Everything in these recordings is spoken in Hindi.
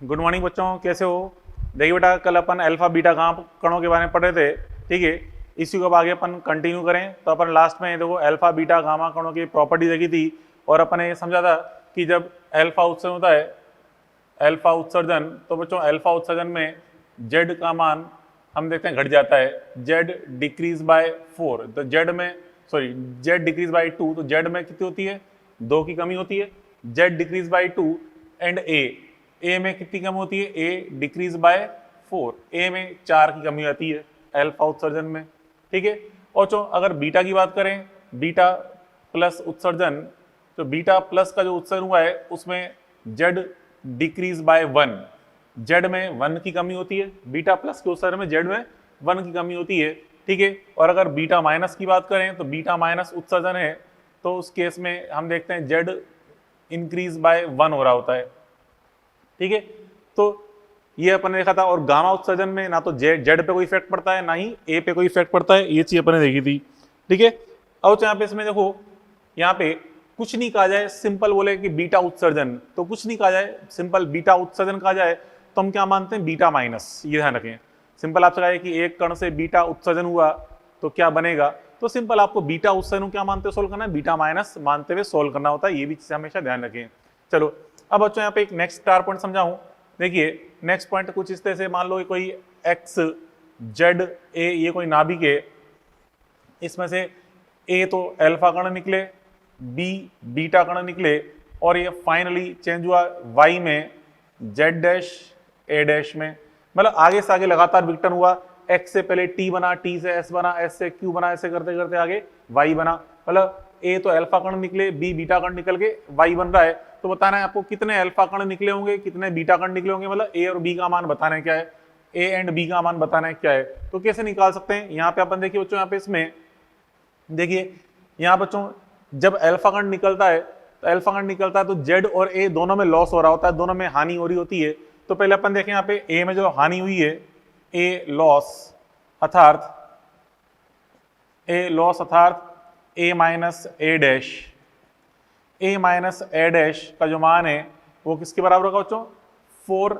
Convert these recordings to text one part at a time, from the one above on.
गुड मॉर्निंग बच्चों, कैसे हो? देखिए बेटा, कल अपन अल्फा बीटा गामा कणों के बारे में पढ़ रहे थे, ठीक है। इसी को अब आगे अपन कंटिन्यू करें। तो अपन लास्ट में देखो अल्फा बीटा गामा कणों की प्रॉपर्टी देखी थी और अपन ने ये समझा था कि जब अल्फा उत्सर्जन होता है, अल्फा उत्सर्जन, तो बच्चों अल्फा उत्सर्जन में जेड का मान हम देखते हैं घट जाता है। जेड डिक्रीज बाय 4, तो जेड में जेड डिक्रीज बाय 2, तो जेड में कितनी होती है? 2 की कमी होती है। जेड डिक्रीज बाय 2 एंड ए में कितनी कमी होती है? ए डिक्रीज बाय 4, ए में 4 की कमी आती है अल्फा उत्सर्जन में, ठीक है। और जो अगर बीटा की बात करें, बीटा प्लस उत्सर्जन, तो बीटा प्लस का जो उत्सर्जन हुआ है उसमें जेड डिक्रीज बाय 1, जेड में 1 की कमी होती है। बीटा प्लस के उत्सर्जन में जेड में 1 की कमी होती है, ठीक है। और अगर बीटा माइनस की बात करें, तो बीटा माइनस उत्सर्जन है, तो उस केस में हम देखते हैं जेड इंक्रीज बाय 1 हो रहा होता है, ठीक है। तो ये अपन ने देखा था। और गामा उत्सर्जन में ना तो जेड पे कोई इफेक्ट पड़ता है, ना ही ए पे कोई इफेक्ट पड़ता है, ये चीज अपन ने देखी थी, ठीक है। अब यहाँ पे इसमें देखो, यहाँ पे कुछ नहीं कहा जाए, सिंपल बोले कि बीटा उत्सर्जन, तो कुछ नहीं कहा जाए, सिंपल बीटा उत्सर्जन कहा जाए तो हम क्या मानते हैं? Beta minus. ये ध्यान रखें, सिंपल आपसे कहा कि एक कण से बीटा उत्सर्जन हुआ तो क्या बनेगा, तो सिंपल आपको बीटा उत्सर्जन क्या मानते हुए सोल्व करना है? बीटा माइनस मानते हुए सोल्व करना होता है। ये भी चीज हमेशा ध्यान रखें। चलो अब बच्चों यहाँ पे एक नेक्स्ट स्टार पॉइंट समझाऊं। देखिए नेक्स्ट पॉइंट कुछ इस तरह से, मान लो कोई एक्स जेड ए, ये कोई नाभिक है, इसमें से ए तो अल्फा कण निकले, बी बीटा कण निकले, और ये फाइनली चेंज हुआ वाई में जेड डैश ए डैश में। मतलब आगे से आगे लगातार विघटन हुआ, एक्स से पहले टी बना, टी से एस बना, एस से क्यू बना, ऐसे करते करते आगे वाई बना। मतलब ए तो अल्फा कण निकले, बी बीटा कण निकल के वाई बन रहा है। तो बताना है आपको कितने अल्फा कण निकले होंगे, कितने बीटा कण निकले होंगे, मतलब ए और बी का मान बताना है क्या है, ए एंड बी का मान बताना है क्या है। तो कैसे निकाल सकते हैं? यहाँ पे अपन देखिए बच्चों, यहाँ पे इसमें देखिए, यहाँ बच्चों जब अल्फा कण निकलता है, तो अल्फा कण निकलता है तो जेड और ए दोनों में लॉस हो रहा होता है, दोनों में हानि हो रही होती है। तो पहले अपन देखें यहाँ पे ए में जो हानि हुई है, ए लॉस अर्थात ए माइनस ए डैश, ए माइनस ए डैश का जो मान है वो किसके बराबर होगा बच्चों? 4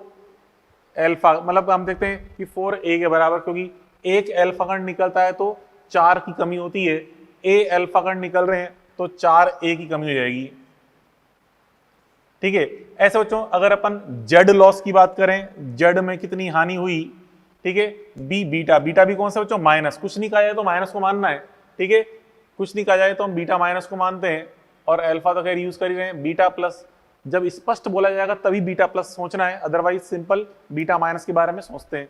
अल्फा, मतलब हम देखते हैं कि 4 ए के बराबर, क्योंकि एक अल्फा कण निकलता है तो 4 की कमी होती है, ए अल्फा कण निकल रहे हैं तो 4 ए की कमी हो जाएगी, ठीक है। ऐसे बच्चों अगर अपन जेड लॉस की बात करें, जेड में कितनी हानि हुई, ठीक है। बी बीटा, बीटा भी कौन सा बच्चों? माइनस। कुछ नहीं कहा जाए तो माइनस को मानना है, ठीक है। कुछ नहीं कहा जाए तो हम बीटा माइनस को मानते हैं, और अल्फा तो खैर यूज कर ही रहे हैं। बीटा प्लस जब स्पष्ट बोला जाएगा तभी बीटा प्लस सोचना है, अदरवाइज सिंपल बीटा माइनस के बारे में सोचते हैं।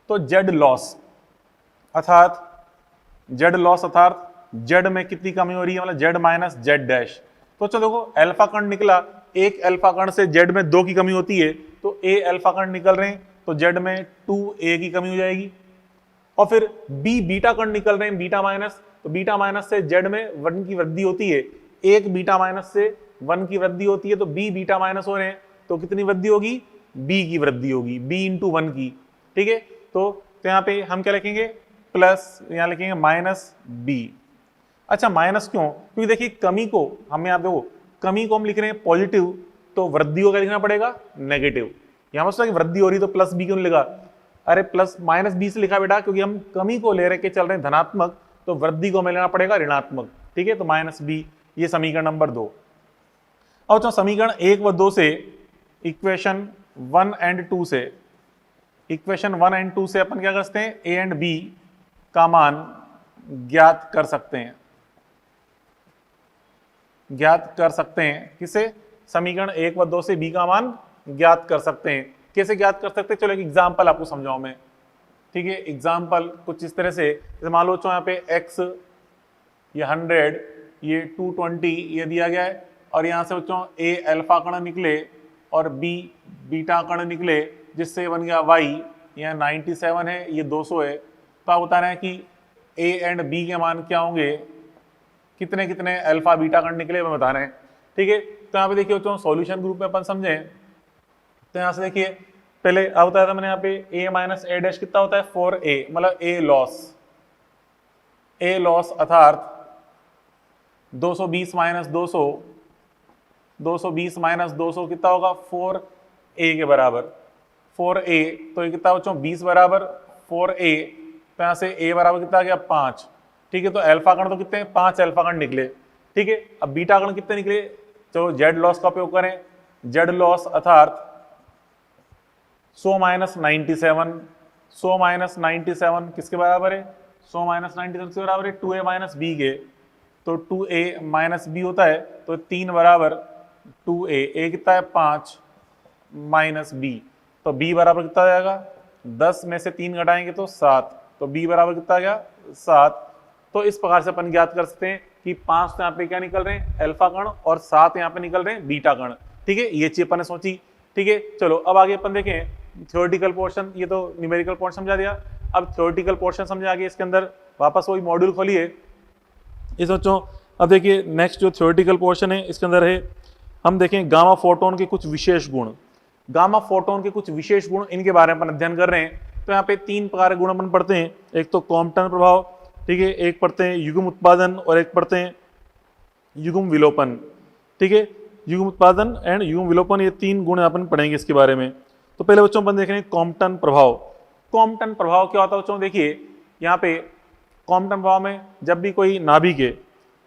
तो जेड लॉस अर्थात जेड में कितनी कमी हो रही है, मतलब जेड माइनस जेड डैश। तो चलो देखो, अल्फा कण निकला, एक अल्फा कण से जेड में 2 की कमी होती है, तो ए अल्फा कण निकल रहे हैं तो जेड में 2a की कमी हो जाएगी। और फिर बी बीटा कण निकल रहे हैं, बीटा माइनस, तो बीटा माइनस से जेड में 1 की वृद्धि होती है, एक बीटा माइनस से 1 की वृद्धि होती है, तो बी बीटा माइनस हो रहे हैं तो कितनी वृद्धि होगी? बी की वृद्धि होगी, बी इंटू 1 की, ठीक है। तो यहाँ पे हम क्या लिखेंगे? प्लस, यहाँ लिखेंगे माइनस बी। अच्छा माइनस क्यों? क्योंकि देखिए कमी को हमें, आप देखो कमी को हम लिख रहे हैं पॉजिटिव, तो वृद्धि को क्या लिखना पड़ेगा? नेगेटिव। यहाँ पर वृद्धि हो रही तो प्लस बी क्यों लिखा? अरे प्लस माइनस बी से लिखा बेटा, क्योंकि हम कमी को ले रहे के चल रहे हैं धनात्मक, तो वृद्धि को हमें लेना पड़ेगा ऋणात्मक, ठीक है। तो माइनस बी, ये समीकरण नंबर 2। अब तो समीकरण 1 व 2 से, इक्वेशन 1 एंड 2 से, अपन क्या करते हैं? ए एंड बी का मान ज्ञात कर सकते हैं, किसे? समीकरण 1 व 2 से बी का मान ज्ञात कर सकते हैं। कैसे ज्ञात कर सकते हैं? चलो एक एग्जांपल आपको समझाऊं मैं, ठीक है। एग्जांपल कुछ इस तरह से, जैसे मान लो यहाँ पे x ये 100, ये 220 ये दिया गया है, और यहाँ से बच्चों a अल्फा कण निकले और b बीटा कण निकले, जिससे बन गया y, यहाँ 97 है, ये 200 है। तो आप बता रहे हैं कि a एंड b के मान क्या होंगे, कितने कितने अल्फा बीटा कण निकले, मैं बता रहे हैं, ठीक है। तो यहाँ पे देखिए बच्चों, सॉल्यूशन ग्रुप में अपन समझे, तो यहाँ से देखिए पहले अब बताया था मैंने, यहाँ पे a माइनस ए डैश कितना होता है? 4a, मतलब ए लॉस अर्थात 220 माइनस 200 कितना होगा? 4a के बराबर, 4a, तो ये कितना बच्चों 20 बराबर 4a, तो यहाँ से a बराबर कितना आ गया 5। ठीक है, तो अल्फा कण तो कितने 5 अल्फा कण निकले। ठीक है, अब बीटा कण कितने निकले, तो जेड लॉस का उपयोग करें, जेड लॉस अर्थात 100 माइनस 97, 100 माइनस 97 किसके बराबर है, 100 माइनस 97 किसके बराबर है 2a माइनस बी के, तो 2a माइनस बी होता है, तो 3 बराबर 2a, a कितना है 5 माइनस b, तो b बराबर कितना आ जाएगा 10 में से 3 घटाएंगे तो 7, तो b बराबर कितना आ गया 7। तो इस प्रकार से अपन ज्ञात कर सकते हैं कि 5 तो यहाँ पे क्या निकल रहे हैं अल्फा कण और 7 यहाँ पे निकल रहे हैं बीटा कण। ठीक है, ये चीज अपन ने सोची। ठीक है, चलो अब आगे अपन देखें थ्योरेटिकल पोर्शन, ये तो न्यूमेरिकल पोर्शन समझा दिया, अब थ्योरेटिकल पोर्शन समझा आगे इसके अंदर वापस वही मॉड्यूल खोलिए इस बच्चों। अब देखिए नेक्स्ट जो थ्योरेटिकल पोर्शन है इसके अंदर है, हम देखें गामा फोटोन के कुछ विशेष गुण, गामा फोटोन के कुछ विशेष गुण, इनके बारे में अपन अध्ययन कर रहे हैं। तो यहाँ पे 3 प्रकार के गुण अपन पढ़ते हैं, एक तो कॉम्पटन प्रभाव, ठीक है, एक पढ़ते हैं युग्म उत्पादन और एक पढ़ते हैं युग्म विलोपन। ठीक है, युग्म उत्पादन एंड युग्म विलोपन, ये 3 गुण अपन पढ़ेंगे इसके बारे में। तो पहले बच्चों अपन देख रहे हैं कॉम्पटन प्रभाव। कॉम्पटन प्रभाव क्या होता है बच्चों, देखिए यहाँ पे कॉम्पटन प्रभाव में जब भी कोई नाभिक है,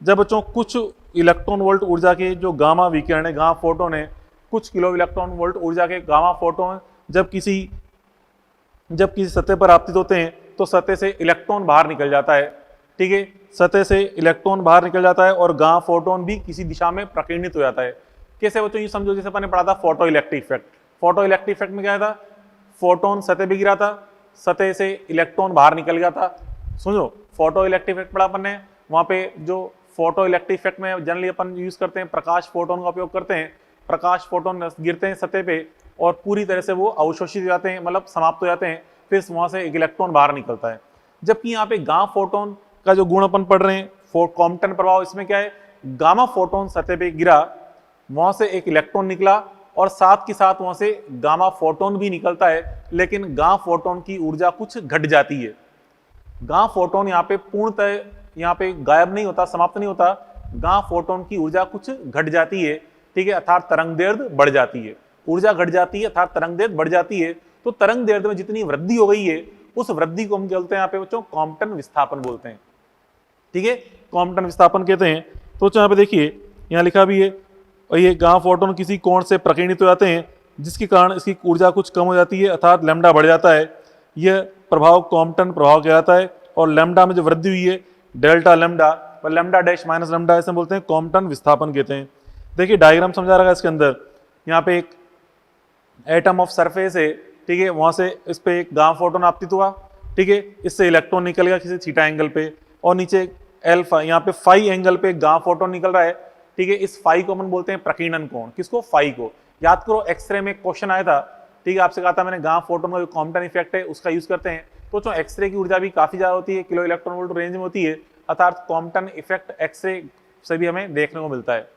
जब बच्चों कुछ इलेक्ट्रॉन वोल्ट ऊर्जा के जो गामा विकिरण है, गामा फोटोन है, कुछ किलो इलेक्ट्रॉन वोल्ट ऊर्जा के गामा फोटोन जब किसी सतह पर आपतित होते हैं तो सतह से इलेक्ट्रॉन बाहर निकल जाता है। ठीक है, सतह से इलेक्ट्रॉन बाहर निकल जाता है और गामा फोटोन भी किसी दिशा में प्रकीर्णित हो जाता है। कैसे बच्चों, ये समझो जैसे अपन ने पढ़ा था photo electric effect. Photo electric effect में क्या था, फोटोन सतह पे गिरा था, सतह से इलेक्ट्रॉन बाहर निकल गया था। सुनो, फोटो इलेक्ट्रिक इफेक्ट पढ़ा अपन ने, वहां पे जो फोटो इलेक्ट्रिक इफेक्ट में जनरली अपन यूज करते हैं प्रकाश फोटोन का उपयोग करते हैं। प्रकाश फोटोन गिरते हैं सतह पे और पूरी तरह से वो अवशोषित हो जाते हैं, मतलब समाप्त हो जाते हैं, फिर वहां से एक इलेक्ट्रॉन बाहर निकलता है। जबकि यहाँ पे गामा फोटोन का जो गुण अपन पढ़ रहे हैं कॉम्पटन प्रभाव, इसमें क्या है, गामा फोटोन सतह पे गिरा, वहां से एक इलेक्ट्रॉन निकला और साथ के साथ वहां से गामा फोटोन भी निकलता है, लेकिन गामा फोटोन की ऊर्जा कुछ घट जाती है। गामा फोटोन यहाँ पे पूर्णतः यहाँ पे गायब नहीं होता, समाप्त नहीं होता, गामा फोटोन की ऊर्जा कुछ घट जाती है। ठीक है, अर्थात तरंग दैर्ध्य बढ़ जाती है, ऊर्जा घट जाती है अर्थात तरंग दैर्ध्य बढ़ जाती है। तो तरंग दैर्ध्य में जितनी वृद्धि हो गई है, उस वृद्धि को हम बोलते हैं यहाँ पे बच्चों कॉम्पटन विस्थापन बोलते हैं। ठीक है, कॉम्पटन विस्थापन कहते हैं। तो यहाँ पे देखिए यहाँ लिखा भी है, और ये गामा फोटोन किसी कोण से प्रकीर्णित हो जाते हैं, जिसके कारण इसकी ऊर्जा कुछ कम हो जाती है अर्थात लैम्डा बढ़ जाता है। यह प्रभाव कॉम्पटन प्रभाव कहलाता है। और लैम्डा में जो वृद्धि हुई है डेल्टा लैम्डा और लैम्डा डैश माइनस लैम्डा, ऐसे बोलते हैं कॉम्पटन विस्थापन कहते हैं। देखिए डायग्राम समझा रहा है इसके अंदर, यहाँ पे एक एटम ऑफ सरफेस है। ठीक है, वहां से इस पे एक गामा फोटोन आपतित हुआ। ठीक है, इससे इलेक्ट्रॉन निकल गया किसी थीटा एंगल पे, और नीचे एल्फा यहाँ पे फाई एंगल पे गामा फोटोन निकल रहा है। ठीक है, इस फाई को हम बोलते हैं प्रकीर्णन कोण। किसको, फाई को। याद करो एक्सरे में क्वेश्चन आया था, ठीक है, आपसे कहा था मैंने गामा फोटोन का जो कॉम्पटन इफेक्ट है उसका यूज करते हैं। तो जो एक्सरे की ऊर्जा भी काफी ज्यादा होती है, किलो इलेक्ट्रॉन वोल्ट रेंज में होती है, अर्थात कॉम्पटन इफेक्ट एक्सरे से भी हमें देखने को मिलता है।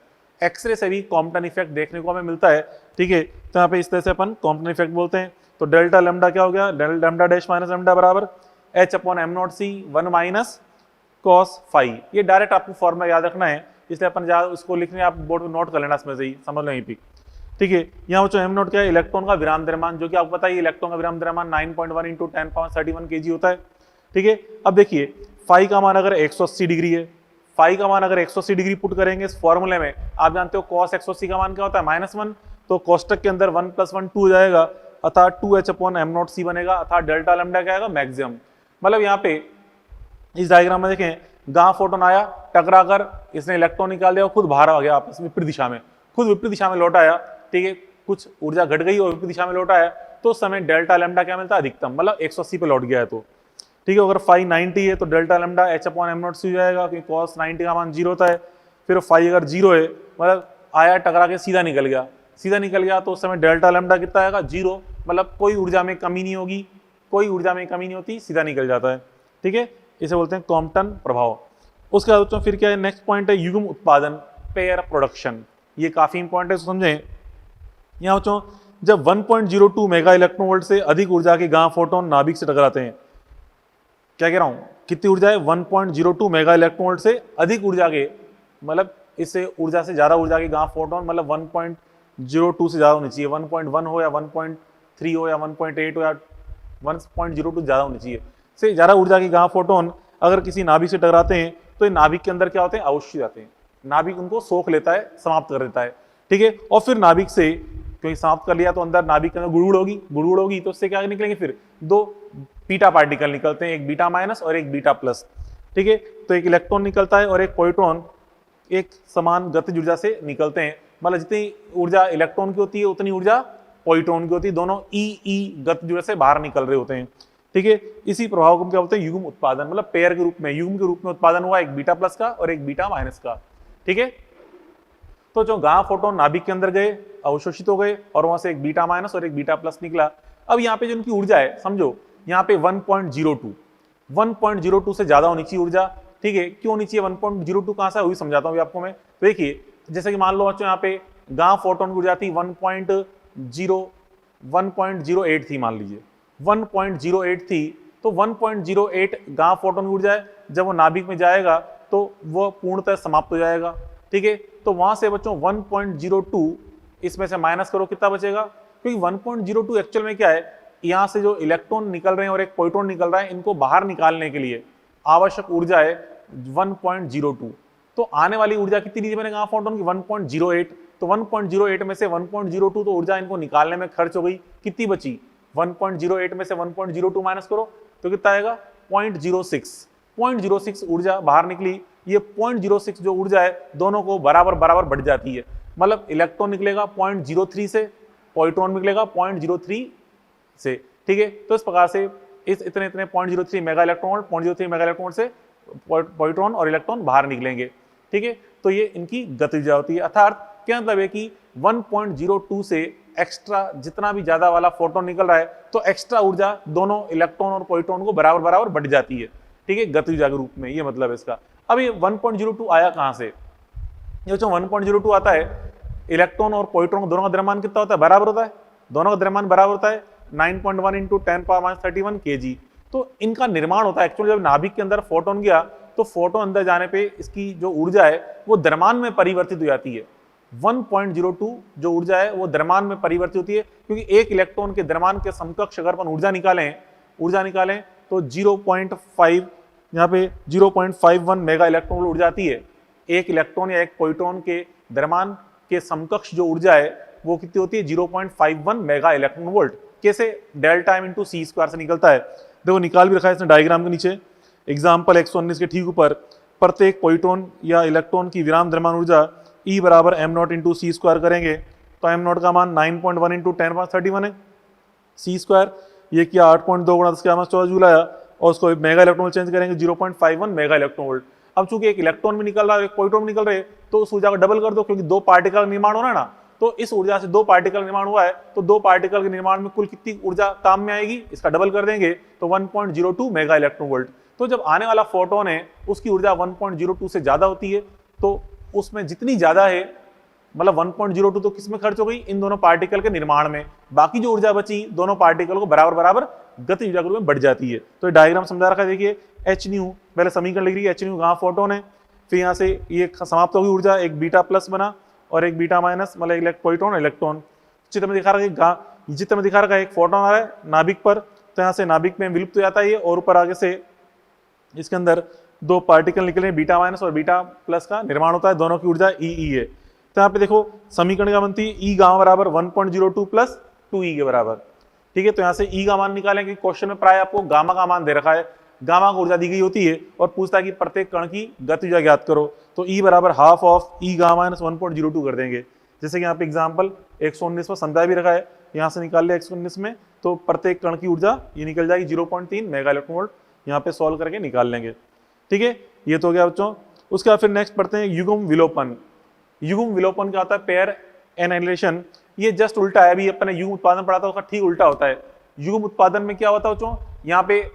एक्सरे से भी कॉम्पटन इफेक्ट देखने को हमें मिलता है। ठीक है, तो यहाँ पे इस तरह से अपन कॉम्पटन इफेक्ट बोलते हैं। तो डेल्टा लैम्डा क्या हो गया, लैम्डा डैश माइनस लैम्डा बराबर h upon m naught c 1 minus cos phi. ये डायरेक्ट आपको फॉर्मूला याद रखना है, इसलिए अपन ज्यादा उसको लिखने आप बोर्ड में नोट कर लेना, इसमें से ही समझ लो यहीं पे। ठीक है, यहाँ जो एम नॉट क्या है, इलेक्ट्रॉन का विराम द्रव्यमान, जो कि आपको पता है इलेक्ट्रॉन का विराम द्रव्यमान 9.1 × 10⁻31 kg होता है। ठीक है, अब देखिए फाई का मान अगर 180 डिग्री है, फाई का मान अगर 180 डिग्री पुट करेंगे इस फॉर्मूले में, आप जानते हो कॉस 180 का मान क्या होता है -1, तो कोष्टक के अंदर 1 + 1 2 हो जाएगा, अर्थात 2h अपॉन एम नॉट सी बनेगा, अर्थात डेल्टा लैम्डा क्या आएगा, मैक्सिमम। मतलब यहाँ पे इस डायग्राम में देखें, गामा फोटोन आया, टकरा कर इसने इलेक्ट्रॉन निकाल दिया, खुद बाहर आ गया आपस में विपरीत दिशा में, खुद विपरीत दिशा में लौट आया। ठीक है, कुछ ऊर्जा घट गई और विपरीत दिशा में लौट आया, तो उस समय डेल्टा लैम्डा क्या मिलता है, अधिकतम, मतलब 180 पे लौट गया है। तो ठीक है, अगर फाई 90 है तो delta lambda h upon m naught c हो जाएगा, क्योंकि कॉस 90 का मान 0 होता है। फिर फाई अगर 0 है, मतलब आया टकरा के सीधा निकल गया, सीधा निकल गया, तो उस समय डेल्टा लैम्डा कितना आएगा, 0, मतलब कोई ऊर्जा में कमी नहीं होगी, कोई ऊर्जा में कमी नहीं होती, सीधा निकल जाता है। ठीक है, इसे बोलते हैं कॉम्पटन प्रभाव। उसके बाद बच्चों फिर क्या है, नेक्स्ट पॉइंट है युग्म उत्पादन, पेयर प्रोडक्शन। ये काफी इंपॉर्टेंट है, समझें। यहाँ बच्चों जब 1.02 मेगा इलेक्ट्रॉन वोल्ट से अधिक ऊर्जा के गामा फोटोन नाभिक से टकराते हैं, क्या कह रहा हूँ, कितनी ऊर्जा है, 1.02 मेगा इलेक्ट्रॉन वोल्ट से अधिक ऊर्जा के, मतलब इससे ऊर्जा से ज्यादा ऊर्जा के गामा फोटोन, मतलब 1.02 से ज्यादा होनी चाहिए, 1.1 हो या 1.3 हो या 1.8 हो या 1.02 ज़्यादा होनी चाहिए, से ज़्यादा ऊर्जा के गामा फोटोन अगर किसी नाभिक से टकराते हैं तो ये नाभिक के अंदर क्या होते हैं, अवश्य जाते हैं, नाभिक उनको सोख लेता है, समाप्त कर देता है, ठीक है। और फिर नाभिक से क्योंकि समाप्त कर लिया तो अंदर नाभिक के अंदर गुड़गुड़ होगी तो उससे क्या निकलेंगे, फिर दो बीटा पार्टिकल निकलते हैं, एक बीटा माइनस और एक बीटा प्लस, ठीक है। तो एक इलेक्ट्रॉन निकलता है और एक प्रोटॉन एक समान गतिज ऊर्जा से निकलते हैं, मतलब जितनी ऊर्जा इलेक्ट्रॉन की होती है उतनी ऊर्जा प्रोटॉन की होती है, दोनों ई गतिज ऊर्जा से बाहर निकल रहे होते हैं, ठीक है। इसी प्रभाव को क्या बोलते हैं, युग्म उत्पादन, मतलब पेयर के रूप में, युग्म के रूप में उत्पादन हुआ एक बीटा प्लस का और एक बीटा माइनस का, ठीक है। तो जो गामा फोटोन नाभिक के अंदर गए, अवशोषित हो गए और वहां से एक बीटा माइनस और एक बीटा प्लस निकला। अब यहाँ पे जो उनकी ऊर्जा है, समझो यहाँ पे 1.02 से ज्यादा होनी चाहिए ऊर्जा, ठीक है। क्यों होनी चाहिए 1.02, कहां से वही समझाता हूँ आपको मैं। तो देखिए जैसे कि मान लो बच्चों यहाँ पे गामा फोटोन की ऊर्जा थी 1.08 थी, मान लीजिए 1.08 थी, तो 1.08 गामा फोटोन की ऊर्जा है, जब वो नाभिक में जाएगा तो वो पूर्णतः समाप्त हो जाएगा, ठीक है। तो वहां से बच्चों 1.02 इसमें से माइनस करो, कितना बचेगा, क्योंकि 1.02 एक्चुअल में क्या है, यहां से जो इलेक्ट्रॉन निकल रहे हैं और एक प्रोटॉन निकल रहा है, इनको बाहर निकालने के लिए आवश्यक ऊर्जा है 1.02। तो आने वाली ऊर्जा कितनी दी मैंने गामा फोटोन की 1.08, तो 1.08 में से 1.02 तो ऊर्जा इनको निकालने में खर्च हो गई, कितनी बची 1.08 में से 1.02 माइनस करो तो कितना आएगा 0.06 ऊर्जा बाहर निकली। ये 0.06 जो ऊर्जा है दोनों को बराबर बराबर बढ़ जाती है, मतलब इलेक्ट्रॉन निकलेगा 0.03 से, प्रोटॉन निकलेगा 0.03 से, ठीक है। तो इस प्रकार से इस इतने 0.03 मेगा इलेक्ट्रॉन 0.03 मेगा इलेक्ट्रॉन से प्रोटॉन और इलेक्ट्रॉन बाहर निकलेंगे, ठीक है। तो ये इनकी गति ऊर्जा होती है, अर्थात क्या मतलब है कि 1.02 से एक्स्ट्रा जितना भी ज्यादा वाला फोटोन निकल रहा है तो एक्स्ट्रा ऊर्जा दोनों इलेक्ट्रॉन और प्रोटॉन को बराबर बराबर बढ़ जाती है, ठीक है, गति ऊर्जा के रूप में, ये मतलब है इसका। अब ये 1.02 आया कहां से, ये जो 1.02 आता है, इलेक्ट्रॉन और प्रोटॉन दोनों का द्रव्यमान कितना होता है, बराबर होता है, दोनों का द्रव्यमान बराबर होता है 9.1 × 10⁻31 kg। तो इनका निर्माण होता है एक्चुअली, जब नाभिक के अंदर फोटोन गया तो फोटोन अंदर जाने पे इसकी जो ऊर्जा है वो द्रव्यमान में परिवर्तित हो जाती है। 1.02 जो ऊर्जा है वो द्रव्यमान में परिवर्तित होती है, क्योंकि एक इलेक्ट्रॉन के द्रव्यमान के समकक्ष अगर अपन ऊर्जा निकालें तो 0.5 यहाँ पे 0.51 मेगा इलेक्ट्रॉन वोल्ट ऊर्जा आती है। एक इलेक्ट्रॉन या एक प्रोटॉन के द्रव्यमान के समकक्ष जो ऊर्जा है वो कितनी होती है 0.51 मेगा इलेक्ट्रॉन वोल्ट। कैसे, डेल्टा एम इंटू सी स्क्वायर से निकलता है, देखो निकाल भी रखा है इसने डायग्राम के नीचे। एग्जाम्पल 119 के ठीक ऊपर प्रत्येक प्रोटॉन या इलेक्ट्रॉन की विराम द्रव्यमान ऊर्जा E बराबर m0 इंटू सी स्क्वायर करेंगे तो m0 का मान 9.1 इंटू 10⁻31 है, सी स्क्वायर ये किया 8.2 गुणा 10⁻14 जूल आया, और उसको मेगा इलेक्ट्रॉन चेंज करेंगे 0.51 मेगा इलेक्ट्रॉन वोल्ट। अब चूंकि एक इलेक्ट्रॉन भी निकल रहा है एक प्रोटॉन निकल रहे तो उस ऊर्जा को डबल कर दो, क्योंकि दो पार्टिकल का निर्माण हो रहा है ना, तो इस ऊर्जा से दो पार्टिकल निर्माण हुआ है, तो दो पार्टिकल के निर्माण में कुल कितनी ऊर्जा काम में आएगी, इसका डबल कर देंगे तो 1.02 मेगा इलेक्ट्रॉन वोल्ट। तो जब आने वाला फोटोन है उसकी ऊर्जा 1.02 से ज्यादा होती है, तो उसमें जितनी ज्यादा है मतलब 1.02 तो किसमें खर्च हो गई, इन दोनों पार्टिकल के निर्माण में, बाकी जो ऊर्जा बची दोनों पार्टिकल को बराबर बराबर गति ऊर्जा के रूप में बढ़ जाती है। तो डायग्राम समझा रखा है, देखिए एच न्यू पहले समीकरण लिख रही है, एच न्यू गामा फोटोन है, फिर यहाँ से ये समाप्त होगी ऊर्जा, एक बीटा प्लस बना और एक बीटा माइनस, मतलब प्रोटॉन इलेक्ट्रॉन। चित्र में दिखा रखा है एक फोटोन आ रहा है नाभिक पर, तो यहाँ से नाभिक में विलुप्त हो जाता है ये, और ऊपर आगे से इसके अंदर दो पार्टिकल निकले बीटा माइनस और बीटा प्लस का निर्माण होता है, दोनों की ऊर्जा ई है। तो यहाँ पे देखो समीकरण क्या बनती है, ई गामा बराबर 1.02 प्लस 2e के बराबर, ठीक है। तो यहाँ से ई का मान निकालेंगे, क्वेश्चन में प्राय आपको गामा का मान दे रखा है, गामा को ऊर्जा दी गई होती है और पूछता है कि प्रत्येक कण की गति ऊर्जा ज्ञात करो, तो ई बराबर half of E gamma minus 1.02 कर देंगे। जैसे कि यहाँ पे एग्जाम्पल 119 में समझाया भी रखा है, यहाँ से निकाल लिया 119 में, तो प्रत्येक कण की ऊर्जा ये निकल जाएगी 0.3 मेगा इलेक्ट्रॉन वोल्ट, यहाँ पे सॉल्व करके निकाल लेंगे, ठीक है। ये तो हो गया बच्चों। उसके बाद फिर नेक्स्ट पढ़ते हैं युग्म विलोपन। युग्म विलोपन क्या होता है, पेयर एनाइलेशन, ये जस्ट उल्टा है, अभी अपने युग्म उत्पादन पढ़ा था उसका ठीक उल्टा होता है। युग्म उत्पादन में क्या होता है बच्चों, यहाँ पे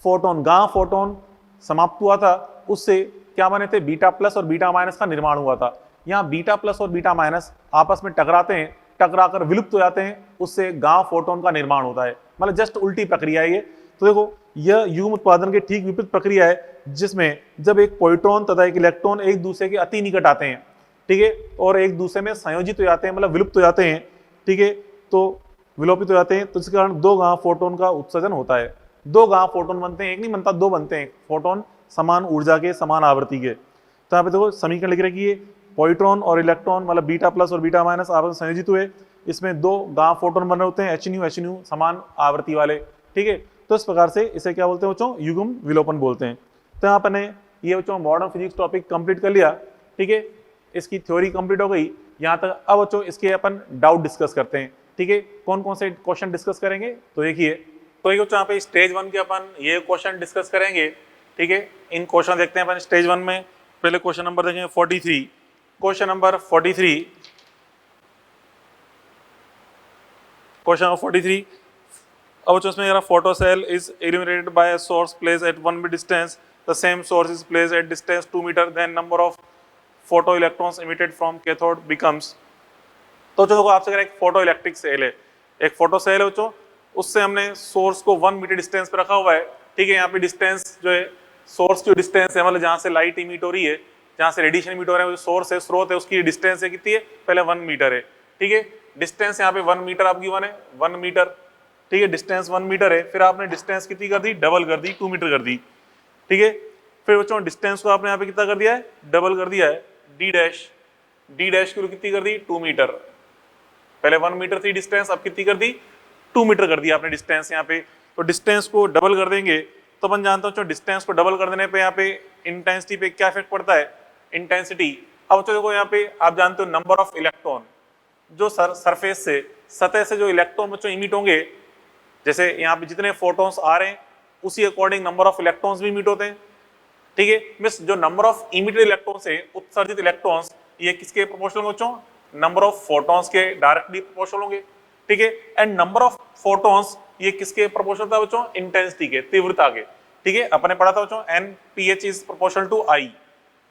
फोटोन गामा फोटोन समाप्त हुआ था, उससे क्या बने थे बीटा प्लस और बीटा माइनस का निर्माण हुआ था। यहाँ बीटा प्लस और बीटा माइनस आपस में टकराते हैं, टकराकर विलुप्त हो जाते हैं, उससे गामा फोटोन का निर्माण होता है, मतलब जस्ट उल्टी प्रक्रिया है ये। तो देखो यह युग्म उत्पादन के ठीक विपरीत प्रक्रिया है, जिसमें जब एक प्रोटॉन तथा एक इलेक्ट्रॉन एक दूसरे के अति निकट आते हैं, ठीक है, और एक दूसरे में संयोजित हो जाते हैं, मतलब विलुप्त हो जाते हैं, ठीक है, तो विलोपित हो जाते हैं, तो इसके कारण 2 गामा फोटोन का उत्सर्जन होता है। 2 गामा फोटोन बनते हैं, एक नहीं बनता, 2 बनते हैं फोटोन समान ऊर्जा के, समान आवृत्ति के। तो यहाँ पे देखो समीकरण लिख रहे कि पॉइट्रॉन और इलेक्ट्रॉन मतलब बीटा प्लस और बीटा माइनस आपस में संयोजित हुए, इसमें 2 गामा फोटोन बन रहे होते हैं, HNU समान आवृत्ति वाले, ठीक है। तो इस प्रकार से इसे क्या बोलते हैं बच्चों, युग्म विलोपन बोलते हैं। तो यहाँ पर ये बच्चों मॉडर्न फिजिक्स टॉपिक कंप्लीट कर लिया, ठीक है, इसकी थ्योरी कंप्लीट हो गई यहाँ तक। अब बच्चों इसके अपन डाउट डिस्कस करते हैं, ठीक है। कौन कौन से क्वेश्चन डिस्कस करेंगे, तो देखिए, तो ये यहाँ पे स्टेज 1 के अपन ये क्वेश्चन डिस्कस करेंगे, ठीक है। इन क्वेश्चन देखते हैं अपन स्टेज 1 में। पहले क्वेश्चन नंबर देखेंगे 43। क्वेश्चन नंबर 43, क्वेश्चन नंबर 43, अब उसमें photocell is illuminated by a source placed at 1 meter distance, the same source is placed at distance 2 meter, then number of photo electrons emitted from cathode becomes। तो जो आपसे कह रहा है एक फोटो इलेक्ट्रिक सेल है, एक फोटो सेल है बच्चों, उससे हमने सोर्स को 1 मीटर डिस्टेंस पे रखा हुआ है, ठीक है। यहाँ पे डिस्टेंस जो है, सोर्स जो डिस्टेंस है मतलब जहाँ से लाइट इमिट हो रही है, जहाँ से रेडिएशन इमिट हो रहा है, वो सोर्स है, स्रोत है, उसकी डिस्टेंस है कितनी है, पहले 1 मीटर है, ठीक है। डिस्टेंस यहाँ पे 1 मीटर आपकी 1 है, 1 मीटर, ठीक है, डिस्टेंस 1 मीटर है। फिर आपने डिस्टेंस कितनी कर दी, डबल कर दी, 2 मीटर कर दी, ठीक है। फिर बच्चों डिस्टेंस को आपने यहाँ पे कितना कर दिया है, डबल कर दिया है, डी डैश की कितनी कर दी, 2 मीटर। पहले 1 मीटर थी डिस्टेंस, अब कितनी कर दी, 2 मीटर कर दी आपने डिस्टेंस यहाँ पे। तो डिस्टेंस को डबल कर देंगे तो अपन जानते हो डिस्टेंस को डबल कर देने पे यहाँ पे इंटेंसिटी पे क्या इफेक्ट पड़ता है, इंटेंसिटी। अब तो देखो यहाँ पे आप जानते हो नंबर ऑफ इलेक्ट्रॉन, जो सरफेस से, सतह से जो इलेक्ट्रॉन बच्चों इमिट होंगे, जैसे यहाँ पे जितने फोटोन्स आ रहे हैं उसी अकॉर्डिंग नंबर ऑफ इलेक्ट्रॉन्स भी इमिट होते हैं, ठीक है। मींस जो नंबर ऑफ इमिटेड इलेक्ट्रॉन्स है, उत्सर्जित इलेक्ट्रॉन्स, ये किसके प्रोपोर्शनल बच्चों, नंबर ऑफ फोटॉन्स के डायरेक्टली प्रोपोर्शनल होंगे, ठीक है। एंड नंबर ऑफ फोटॉन्स ये किसके प्रोपोर्शनल था बच्चों, इंटेंसिटी के, तीव्रता के, ठीक है। अपने पढ़ा था बच्चों NPH is proportional to I,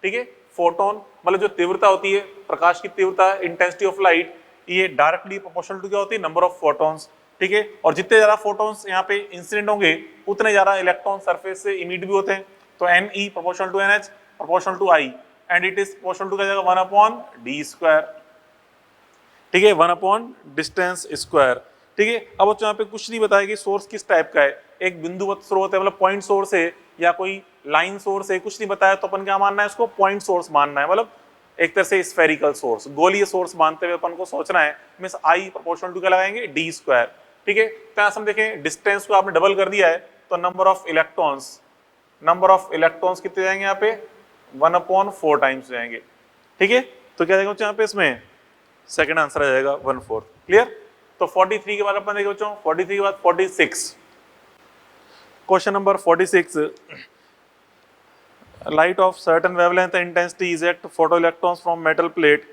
ठीक है। फोटोन मतलब जो तीव्रता होती है, प्रकाश की तीव्रता, इंटेंसिटी ऑफ लाइट, ये डायरेक्टली प्रोपोर्शनल टू क्या होती है, नंबर ऑफ फोटॉन्स, ठीक है। और जितने ज्यादा फोटॉन्स यहाँ पे इंसिडेंट होंगे उतने ज्यादा इलेक्ट्रॉन सरफेस से इमिट भी होते हैं। तो NE proportional to NH proportional to I and it is proportional to क्या जाएगा, 1/d², ठीक है, 1 डिस्टेंस स्क्वायर, ठीक है। अब बच्चों यहाँ पे कुछ नहीं बताया कि सोर्स किस टाइप का है, एक बिंदुवत स्रोत है मतलब पॉइंट सोर्स है या कोई लाइन सोर्स है, कुछ नहीं बताया। तो अपन क्या मानना है, इसको पॉइंट सोर्स मानना है, मतलब एक तरह से स्फेरिकल सोर्स, गोलीय सोर्स मानते हुए अपन को सोचना है। मींस I प्रोपोर्शनल टू क्या लगाएंगे, d², ठीक है। तो यहाँ से हम देखें डिस्टेंस को आपने डबल कर दिया है तो नंबर ऑफ इलेक्ट्रॉन्स कितने जाएंगे यहाँ पे, 1/4 टाइम्स जाएंगे, ठीक है। तो क्या जाएगा यहाँ पे, इसमें सेकंड आंसर आ जाएगा 1/4, क्लियर। तो 43 के बाद अपन देखें बच्चों, 43 के बाद 46, question number 46, light of certain wavelength and intensity eject photoelectrons from metal plate,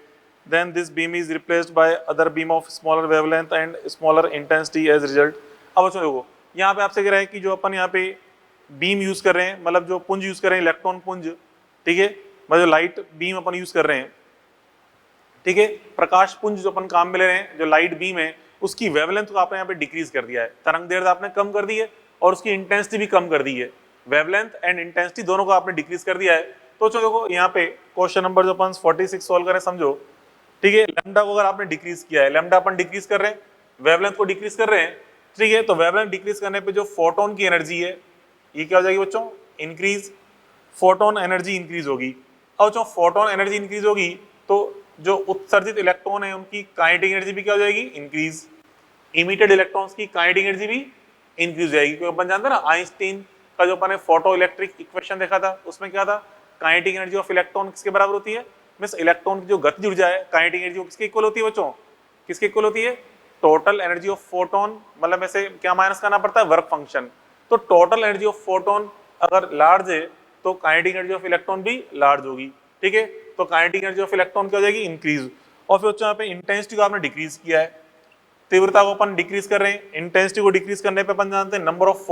then this beam is replaced by other beam of smaller wavelength and smaller intensity as result। अब बच्चों देखो यहाँ पे आपसे कह रहा है कि जो अपन यहाँ पे बीम यूज कर रहे हैं, मतलब जो पुंज यूज कर रहे हैं, इलेक्ट्रॉन पुंज, ठीक है, मतलब जो लाइट बीम अपन यूज कर रहे हैं, ठीक है, प्रकाश पुंज जो अपन काम में ले रहे हैं, जो लाइट बीम है उसकी वेवलेंथ को आपने यहाँ पे डिक्रीज कर दिया है, तरंग दैर्ध्य आपने कम कर दी है और उसकी इंटेंसिटी भी कम कर दी है, वेवलेंथ एंड इंटेंसिटी दोनों को आपने डिक्रीज कर दिया है। तो चलो देखो यहाँ पे क्वेश्चन नंबर जो अपन 46 सॉल्व करें, समझो, ठीक है। लैम्डा को अगर आपने डिक्रीज किया है, लैम्डा अपन डिक्रीज कर रहे हैं, वेवलेंथ को डिक्रीज कर रहे हैं, ठीक है। तो वेवलेंथ डिक्रीज करने पे जो फोटोन की एनर्जी है ये क्या हो जाएगी बच्चों, इंक्रीज, फोटोन एनर्जी इंक्रीज होगी। और जो फोटोन एनर्जी इंक्रीज होगी तो जो उत्सर्जित इलेक्ट्रॉन है उनकी काइनेटिक एनर्जी भी क्या हो जाएगी, इंक्रीज, इमिटेड इलेक्ट्रॉन्स की काइनेटिक एनर्जी भी इंक्रीज हो जाएगी। क्योंकि अपन जानते हैं ना आइंस्टीन का जो अपन ने फोटो इलेक्ट्रिक इक्वेशन देखा था, उसमें क्या था, काइनेटिक एनर्जी ऑफ इलेक्ट्रॉन किसके बराबर होती है, मींस इलेक्ट्रॉन की जो गति ऊर्जा है, काइनेटिक एनर्जी किसके इक्वल होती है बच्चों, किसके इक्वल होती है, टोटल एनर्जी ऑफ फोटोन, मतलब ऐसे क्या माइनस करना पड़ता है, वर्क फंक्शन। तो टोटल एनर्जी ऑफ फोटोन अगर लार्ज है तो काइनेटिक एनर्जी ऑफ इलेक्ट्रॉन भी लार्ज होगी, ठीक है। तो काइनेटिक एनर्जी ऑफ इलेक्ट्रॉन क्या हो जाएगी, इंक्रीज। और फिर यहाँ पे इंटेंसिटी को आपने डिक्रीज किया है, तीव्रता को अपन डिक्रीज कर रहे हैं, इंटेंसिटी को डिक्रीज करने पे अपन जानते हैं नंबर ऑफ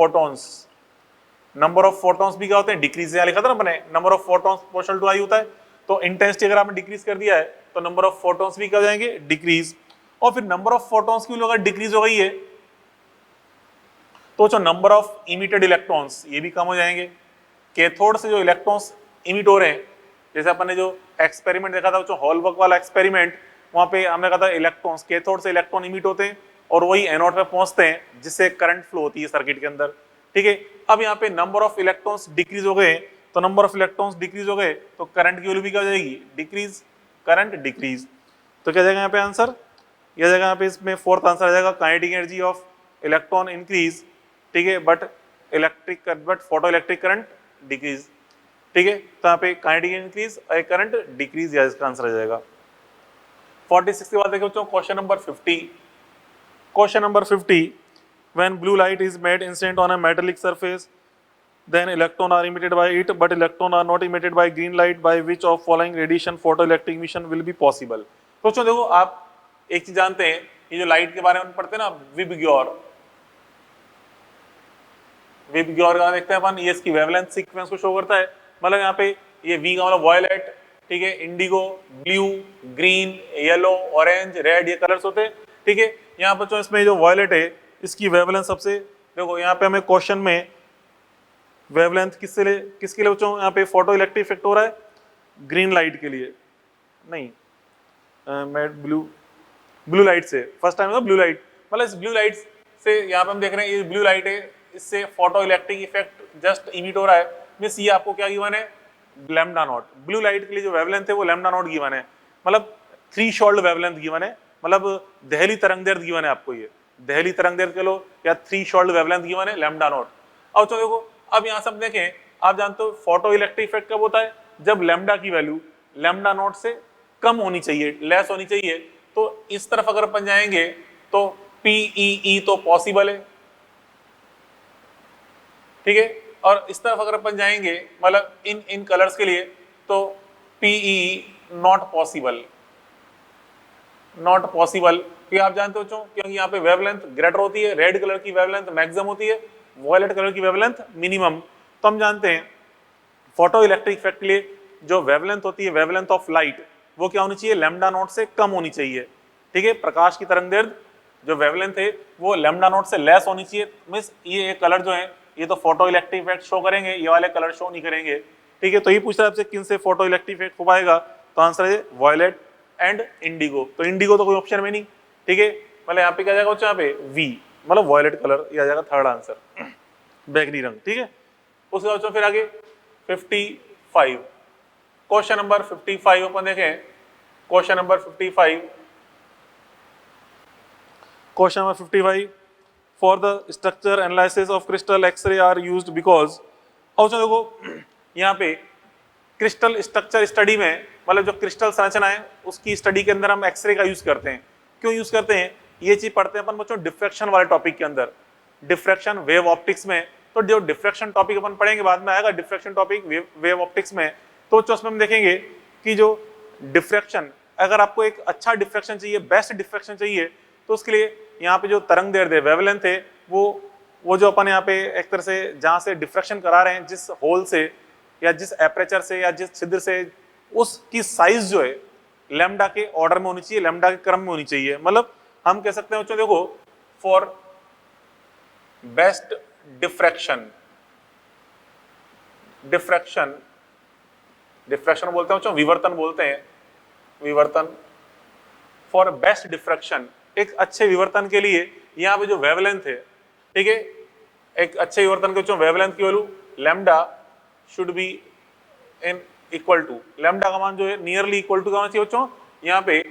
फोटॉन्स भी क्या होते हैं, डिक्रीज। यहाँ लिखा था ना अपने, number of photons proportional to I होता है। तो इंटेंसिटी अगर आपने डिक्रीज कर दिया है तो नंबर ऑफ फोटॉन्स भी क्या हो जाएंगे, डिक्रीज। और फिर नंबर ऑफ फोटॉन्स की अगर डिक्रीज हो गई है तो जो नंबर ऑफ इमिटेड इलेक्ट्रॉन्स ये भी कम हो जाएंगे। कैथोड से जो इलेक्ट्रॉन्स इमिट हो रहे हैं, जैसे अपन ने जो एक्सपेरिमेंट देखा था, जो हॉलबर्ग वाला एक्सपेरिमेंट, वहां पे हमने कहा था इलेक्ट्रॉन्स, कैथोड से इलेक्ट्रॉन इमिट होते हैं और वही एनोड पे पहुंचते हैं जिससे करंट फ्लो होती है सर्किट के अंदर। ठीक है, अब यहाँ पे नंबर ऑफ इलेक्ट्रॉन्स डिक्रीज हो गए, तो नंबर ऑफ इलेक्ट्रॉन्स डिक्रीज हो गए तो करंट की वैल्यू भी क्या हो जाएगी, डिक्रीज, करंट डिक्रीज। तो क्या जाएगा यहाँ पे आंसर, यह जाएगा यहाँ पे इसमें फोर्थ आंसर आ जाएगा kinetic energy of electron increase, ठीक है, but photo electric current decrease. ठीक है, तो यहाँ पे काइनेटिक इंक्रीज और करंट डिक्रीज, या इसका आंसर आ जाएगा। 46 के बाद देखो बच्चों question number 50। Question number 50, when blue light is made incident on a metallic surface, then electron are emitted by it, but electron are not emitted by green light, by which of following radiation photoelectric emission will be possible। तो बच्चों देखो, आप एक चीज जानते हैं, ये जो लाइट के बारे में पढ़ते हैं ना, विबग्योर का देखते हैं अपन, ये इसकी वेवलेंथ सीक्वेंस को शो करता है। मतलब यहाँ पे ये वी का मतलब वॉयलेट, ठीक है, Indigo, blue, green, yellow, orange, red, ये कलर्स होते हैं। ठीक है, यहाँ बच्चों इसमें जो वॉयलेट है इसकी वेवलेंथ सबसे, देखो यहाँ पे हमें क्वेश्चन में वेवलेंथ किसके लिए बच्चों, यहाँ पे फोटो इलेक्ट्रिक इफेक्ट हो रहा है ग्रीन लाइट के लिए, नहीं ब्लू लाइट से, फर्स्ट टाइम ब्लू लाइट, मतलब इस ब्लू लाइट से यहाँ पे हम देख रहे हैं ये ब्लू लाइट है, इससे photo electric effect just emit हो रहा है। मींस ये आपको क्या गिवन है, लैम्डा नॉट। ब्लू लाइट के लिए जो वेवलेंथ है वो लैम्डा नॉट गिवन है, मतलब थ्रीशोल्ड वेवलेंथ गिवन है, मतलब दहली तरंगदैर्घ्य गिवन है आपको, ये दहली तरंगदैर्घ्य कह लो या थ्रीशोल्ड वेवलेंथ गिवन है लैम्डा नॉट। अब तो देखो, अब यहाँ से हम देखें, आप जानते हो फोटो इलेक्ट्रिक इफेक्ट कब होता है, जब लैम्डा की वैल्यू लैम्डा नॉट से कम होनी चाहिए, लेस होनी चाहिए। तो इस तरफ अगर अपन जाएंगे तो पीई तो पॉसिबल है, ठीक है, और इस तरफ अगर अपन जाएंगे मतलब इन कलर्स के लिए तो पीई नॉट पॉसिबल, क्योंकि आप जानते हो क्योंकि यहाँ पे वेवलेंथ ग्रेटर होती है, रेड कलर की वेवलेंथ मैक्सिमम होती है, वॉयलेट कलर की वेवलेंथ मिनिमम। तो हम जानते हैं फोटो इलेक्ट्रिक इफेक्ट के लिए जो वेवलेंथ होती है, वेवलेंथ ऑफ लाइट, वो क्या होनी चाहिए, लैम्डा नॉट से कम होनी चाहिए। ठीक है, प्रकाश की तरंगदैर्घ्य जो वेवलेंथ है वो लैम्डा नॉट से लेस होनी चाहिए। मींस ये कलर जो है ये तो फोटो इलेक्ट्रिक इफेक्ट शो करेंगे, ये वाले कलर शो नहीं करेंगे। ठीक है, तो ये पूछ रहा है आपसे किन से फोटो इलेक्ट्रिक इफेक्ट हो पाएगा, तो आंसर है वॉयलेट एंड इंडिगो। तो इंडिगो तो कोई ऑप्शन में नहीं, ठीक है, मतलब यहाँ पे क्या जाएगा यहाँ पे वी, मतलब वॉयलेट कलर, ये आ जाएगा थर्ड आंसर, बैगनी रंग। ठीक है, उसके बाद फिर आगे 55, क्वेश्चन नंबर 55 अपन देखें। Question number 55, question number 55, for the structure analysis of crystal x-ray are used because. और देखो यहाँ पे क्रिस्टल स्ट्रक्चर स्टडी में, मतलब जो क्रिस्टल संरचना है उसकी स्टडी के अंदर हम एक्सरे का यूज करते हैं। क्यों यूज करते हैं, ये चीज पढ़ते हैं अपन बच्चों डिफ्रैक्शन वाले टॉपिक के अंदर, डिफ्रैक्शन वेव ऑप्टिक्स में। तो जो डिफ्रैक्शन टॉपिक अपन पढ़ेंगे बाद में आएगा, डिफ्रैक्शन टॉपिक वेव ऑप्टिक्स में, तो उसमें हम देखेंगे कि जो डिफ्रैक्शन, अगर आपको एक अच्छा डिफ्रैक्शन चाहिए, बेस्ट डिफ्रैक्शन चाहिए, तो उसके लिए यहाँ पे जो तरंगदैर्घ्य वेवलेंथ है वो जो अपन यहाँ पे एक तरह से जहाँ से डिफ्रैक्शन करा रहे हैं, जिस होल से या जिस एपरेचर से या जिस छिद्र से, उसकी साइज जो है लैम्डा के ऑर्डर में होनी चाहिए, लैम्डा के क्रम में होनी चाहिए। मतलब हम कह सकते हैं बच्चों देखो, फॉर बेस्ट डिफ्रैक्शन बोलते हैं बच्चों, विवर्तन बोलते हैं, विवर्तन। फॉर बेस्ट डिफ्रैक्शन, एक अच्छे विवर्तन के लिए यहाँ पे जो वेवलेंथ है, ठीक है, एक अच्छे विवर्तन के बच्चों वेवलेंथ की value lambda should be in equal to, lambda का मान जो है नियरली इक्वल टू का होना चाहिए बच्चों यहाँ पे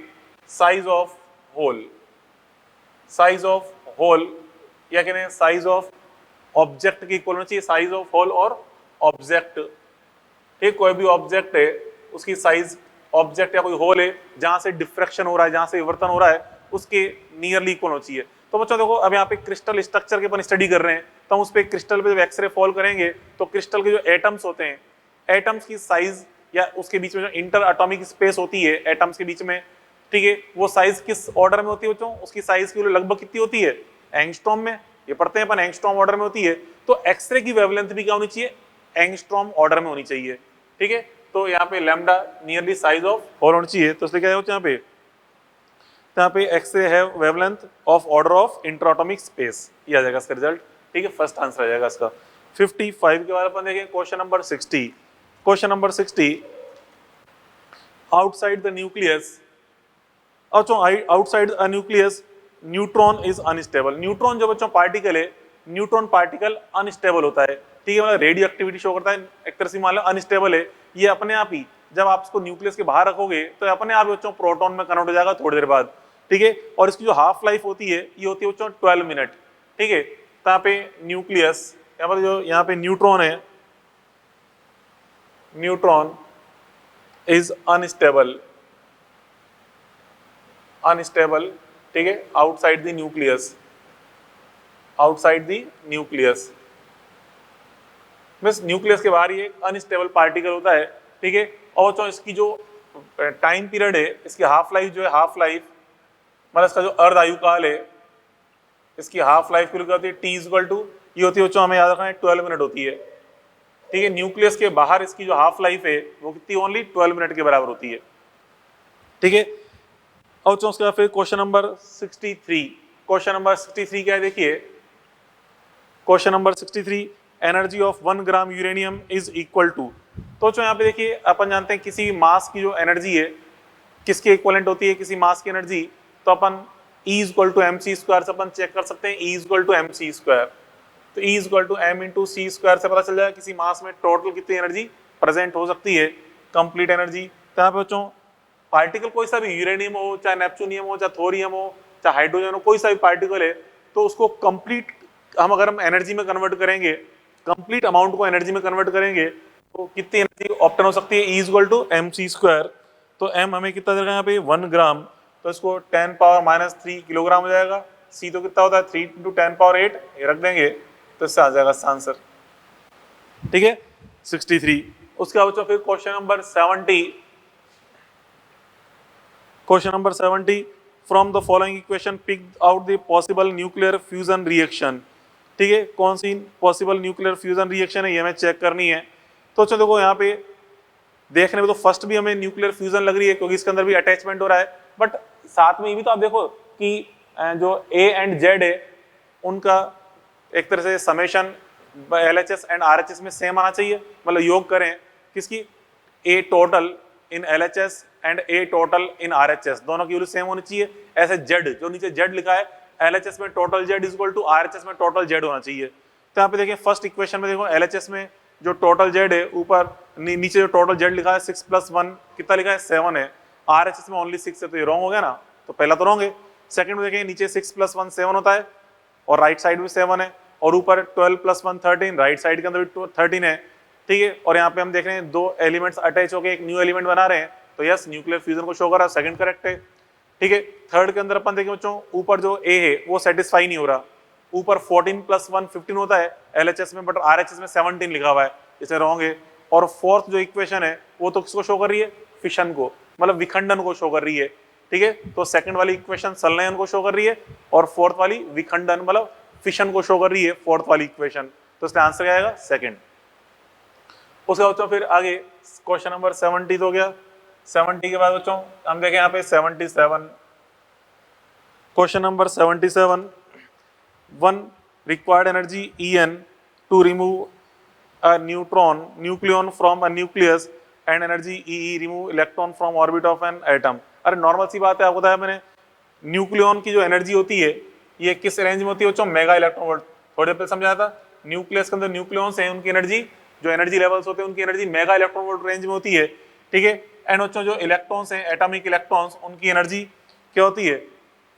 साइज ऑफ होल, या कहते हैं साइज ऑफ ऑब्जेक्ट की इक्वल होना चाहिए, साइज ऑफ होल और ऑब्जेक्ट। ठीक, कोई भी ऑब्जेक्ट है उसकी साइज, ऑब्जेक्ट या कोई होल है जहां से डिफ्रैक्शन हो रहा है, जहां से विवर्तन हो रहा है, उसके नियरली इक्वल होना चाहिए। तो बच्चों देखो, अब यहाँ पे क्रिस्टल स्ट्रक्चर के अपन स्टडी कर रहे हैं, तो हम उस पे क्रिस्टल पे जब एक्सरे फॉल करेंगे तो क्रिस्टल के जो एटम्स होते हैं, एटम्स की साइज या उसके बीच में जो इंटर एटॉमिक स्पेस होती है एटम्स के बीच में, ठीक है, वो साइज किस ऑर्डर में होती है बच्चों, उसकी साइज की लगभग कितनी होती है, एंगस्ट्रॉम में, ये पढ़ते हैं अपन, एंगस्ट्रॉम ऑर्डर में होती है। तो एक्सरे की वेवलेंथ भी क्या होनी चाहिए, एंगस्ट्रॉम ऑर्डर में होनी चाहिए। ठीक है, तो यहाँ पे lambda nearly size of hole होनी चाहिए। तो इसलिए क्या होता है यहाँ पे एक्सरे है wavelength of order of interatomic space, ये आ जाएगा इसका रिजल्ट। ठीक है, फर्स्ट आंसर आ जाएगा इसका। 55 के बाद अपन देखें question number 60। Question number 60, outside the nucleus, outside a nucleus neutron is unstable. Neutron जो बच्चों पार्टिकल है, न्यूट्रॉन पार्टिकल अनस्टेबल होता है, ठीक है, मतलब रेडियो एक्टिविटी शो करता है, एक तरह से मान लो अनस्टेबल है। ये अपने आप ही जब आप इसको न्यूक्लियस के बाहर रखोगे तो अपने आप बच्चों प्रोटॉन में कन्वर्ट हो जाएगा थोड़ी देर बाद, ठीक है। और इसकी जो हाफ लाइफ होती है ये होती है बच्चों 12 मिनट, ठीक है। तो यहाँ पे न्यूक्लियस, यहाँ पर जो यहाँ पे न्यूट्रॉन है, न्यूट्रॉन इज अनस्टेबल, अनस्टेबल, ठीक है, outside the nucleus, outside the nucleus means nucleus के बाहर ये अनस्टेबल पार्टिकल होता है, ठीक है। और जो इसकी जो टाइम पीरियड है, इसकी हाफ लाइफ जो है, हाफ लाइफ मतलब इसका जो अर्ध आयु काल है, इसकी हाफ लाइफ क्या होती है, टी इक्वल टू, ये होती है बच्चों हमें याद रखना है 12 मिनट होती है, ठीक है। न्यूक्लियस के बाहर इसकी जो हाफ लाइफ है वो कितनी, ओनली 12 मिनट के बराबर होती है, ठीक है। और उसके बाद फिर क्वेश्चन नंबर 63, क्वेश्चन नंबर 63 क्या है देखिए, question number 63, energy of 1 gram uranium is equal to. तो जो यहाँ पे देखिए अपन जानते हैं किसी मास की जो एनर्जी है किसके इक्वलेंट होती है, किसी मास की एनर्जी, तो अपन E equal to m c square से अपन चेक कर सकते हैं, E equal to m c square, तो E equal to m into C square से पता चल जाएगा किसी मास में टोटल कितनी एनर्जी प्रेजेंट हो सकती है, कंप्लीट एनर्जी। तो यहाँ पे बच्चों पार्टिकल कोई सा भी, यूरेनियम हो, चाहे नेपच्यूनियम हो, चाहे थोरियम हो, चाहे हाइड्रोजन हो, कोई सा भी पार्टिकल है, तो उसको कंप्लीट अगर हम एनर्जी में कन्वर्ट करेंगे, कंप्लीट अमाउंट को एनर्जी में कन्वर्ट करेंगे, तो कितनी एनर्जी ऑप्टेन हो सकती है, E equal to m c square. तो M हमें कितना देगा यहाँ पे 1 ग्राम, तो इसको 10 पावर -3 किलोग्राम हो जाएगा। C तो कितना होता है 3 × 10 पावर 8, ये रख देंगे तो इससे आ जाएगा आंसर, ठीक है 63। उसके बाद फिर question number 70, question number 70, from the following equation pick out the possible nuclear fusion reaction, ठीक है, कौन सी पॉसिबल न्यूक्लियर फ्यूजन रिएक्शन है ये हमें चेक करनी है। तो चलो देखो यहाँ पे देखने में तो फर्स्ट भी हमें न्यूक्लियर फ्यूजन लग रही है क्योंकि इसके अंदर भी अटैचमेंट हो रहा है, बट साथ में ये भी तो आप देखो कि जो A एंड Z है उनका एक तरह से समेशन LHS एंड RHS में सेम आना चाहिए, मतलब योग करें किसकी, A total in LHS and A total in RHS, दोनों की वैल्यू सेम होनी चाहिए। ऐसे Z जो नीचे Z लिखा है, LHS में total Z equal to RHS में टोटल Z होना चाहिए। तो यहाँ पे देखिए फर्स्ट इक्वेशन में देखो LHS में जो टोटल Z है ऊपर नीचे जो टोटल Z लिखा है 6 + 1 कितना लिखा है 7 है, RHS में ओनली 6 है, तो ये रॉन्ग हो गया ना, तो पहला तो रॉन्ग है। सेकंड में देखिए नीचे 6 + 1 7 होता है और राइट साइड में 7 है, और ऊपर 12 + 1 13, राइट साइड के अंदर भी 13 है, ठीक है। और यहाँ पे हम देख रहे हैं 2 एलिमेंट्स अटैच होकर एक न्यू एलिमेंट बना रहे हैं, तो यस न्यूक्लियर फ्यूजन को शो कर रहा है, सेकंड करेक्ट है, ठीक है। थर्ड के अंदर अपन देखें बच्चों ऊपर जो A है वो सेटिस्फाई नहीं हो रहा, ऊपर 14 + 1 15 होता है LHS में, बट RHS में 17 लिखा हुआ है, इसे रॉन्ग है। और फोर्थ जो इक्वेशन है वो तो किसको शो कर रही है, फिशन को, मतलब विखंडन को शो कर रही है, ठीक है। तो सेकंड वाली इक्वेशन संलयन को शो कर रही है और फोर्थ वाली विखंडन मतलब फिशन को शो कर रही है, फोर्थ वाली इक्वेशन, तो इसका आंसर क्या आएगा सेकंड। उसके बाद बच्चों फिर आगे क्वेश्चन नंबर 70 हो गया। 70 के बाद बच्चों हम देखें यहाँ पे 77, question number 77, 1 required energy En to remove a nucleon from a nucleus and energy E remove electron from orbit of an atom। अरे नॉर्मल सी बात है, आपको बताया मैंने, न्यूक्लियन की जो एनर्जी होती है ये किस रेंज में होती है बच्चों, मेगा इलेक्ट्रॉन वोल्ट, थोड़े पहले समझाया था। न्यूक्लियस के अंदर न्यूक्लियॉन्स हैं, उनकी एनर्जी जो एनर्जी लेवल्स होते हैं उनकी energy mega electron volt range में होती है, ठीक है। एंड बच्चों जो इलेक्ट्रॉन्स हैं, एटॉमिक इलेक्ट्रॉन्स, उनकी एनर्जी क्या होती है,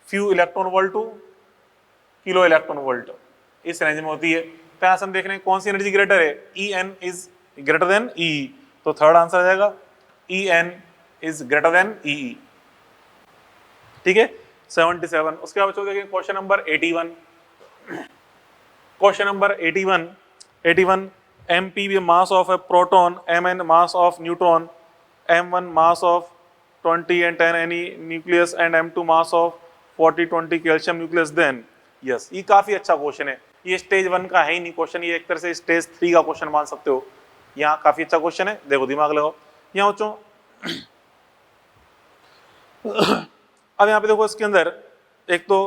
few electron volt two kilo electron volt, इस रेंज में होती है। तो यहाँ से हम देख रहे हैं कौन सी एनर्जी ग्रेटर है, En is greater than E, तो थर्ड आंसर आ जाएगा En is greater than E, ठीक है 77। उसके बाद बच्चों देखिए question number 81, question number 81, MP mass of a proton, Mn mass of neutron, M1 mass of 20 and 10 any nucleus and M2 mass of 40 20 calcium nucleus, then yes ये काफी अच्छा क्वेश्चन है। ये स्टेज 1 का है ही नहीं क्वेश्चन, ये एक तरह से स्टेज 3 का क्वेश्चन मान सकते हो। यहाँ काफी अच्छा क्वेश्चन है, देखो दिमाग लगाओ यहाँ बच्चों। अब यहाँ पे देखो इसके अंदर एक तो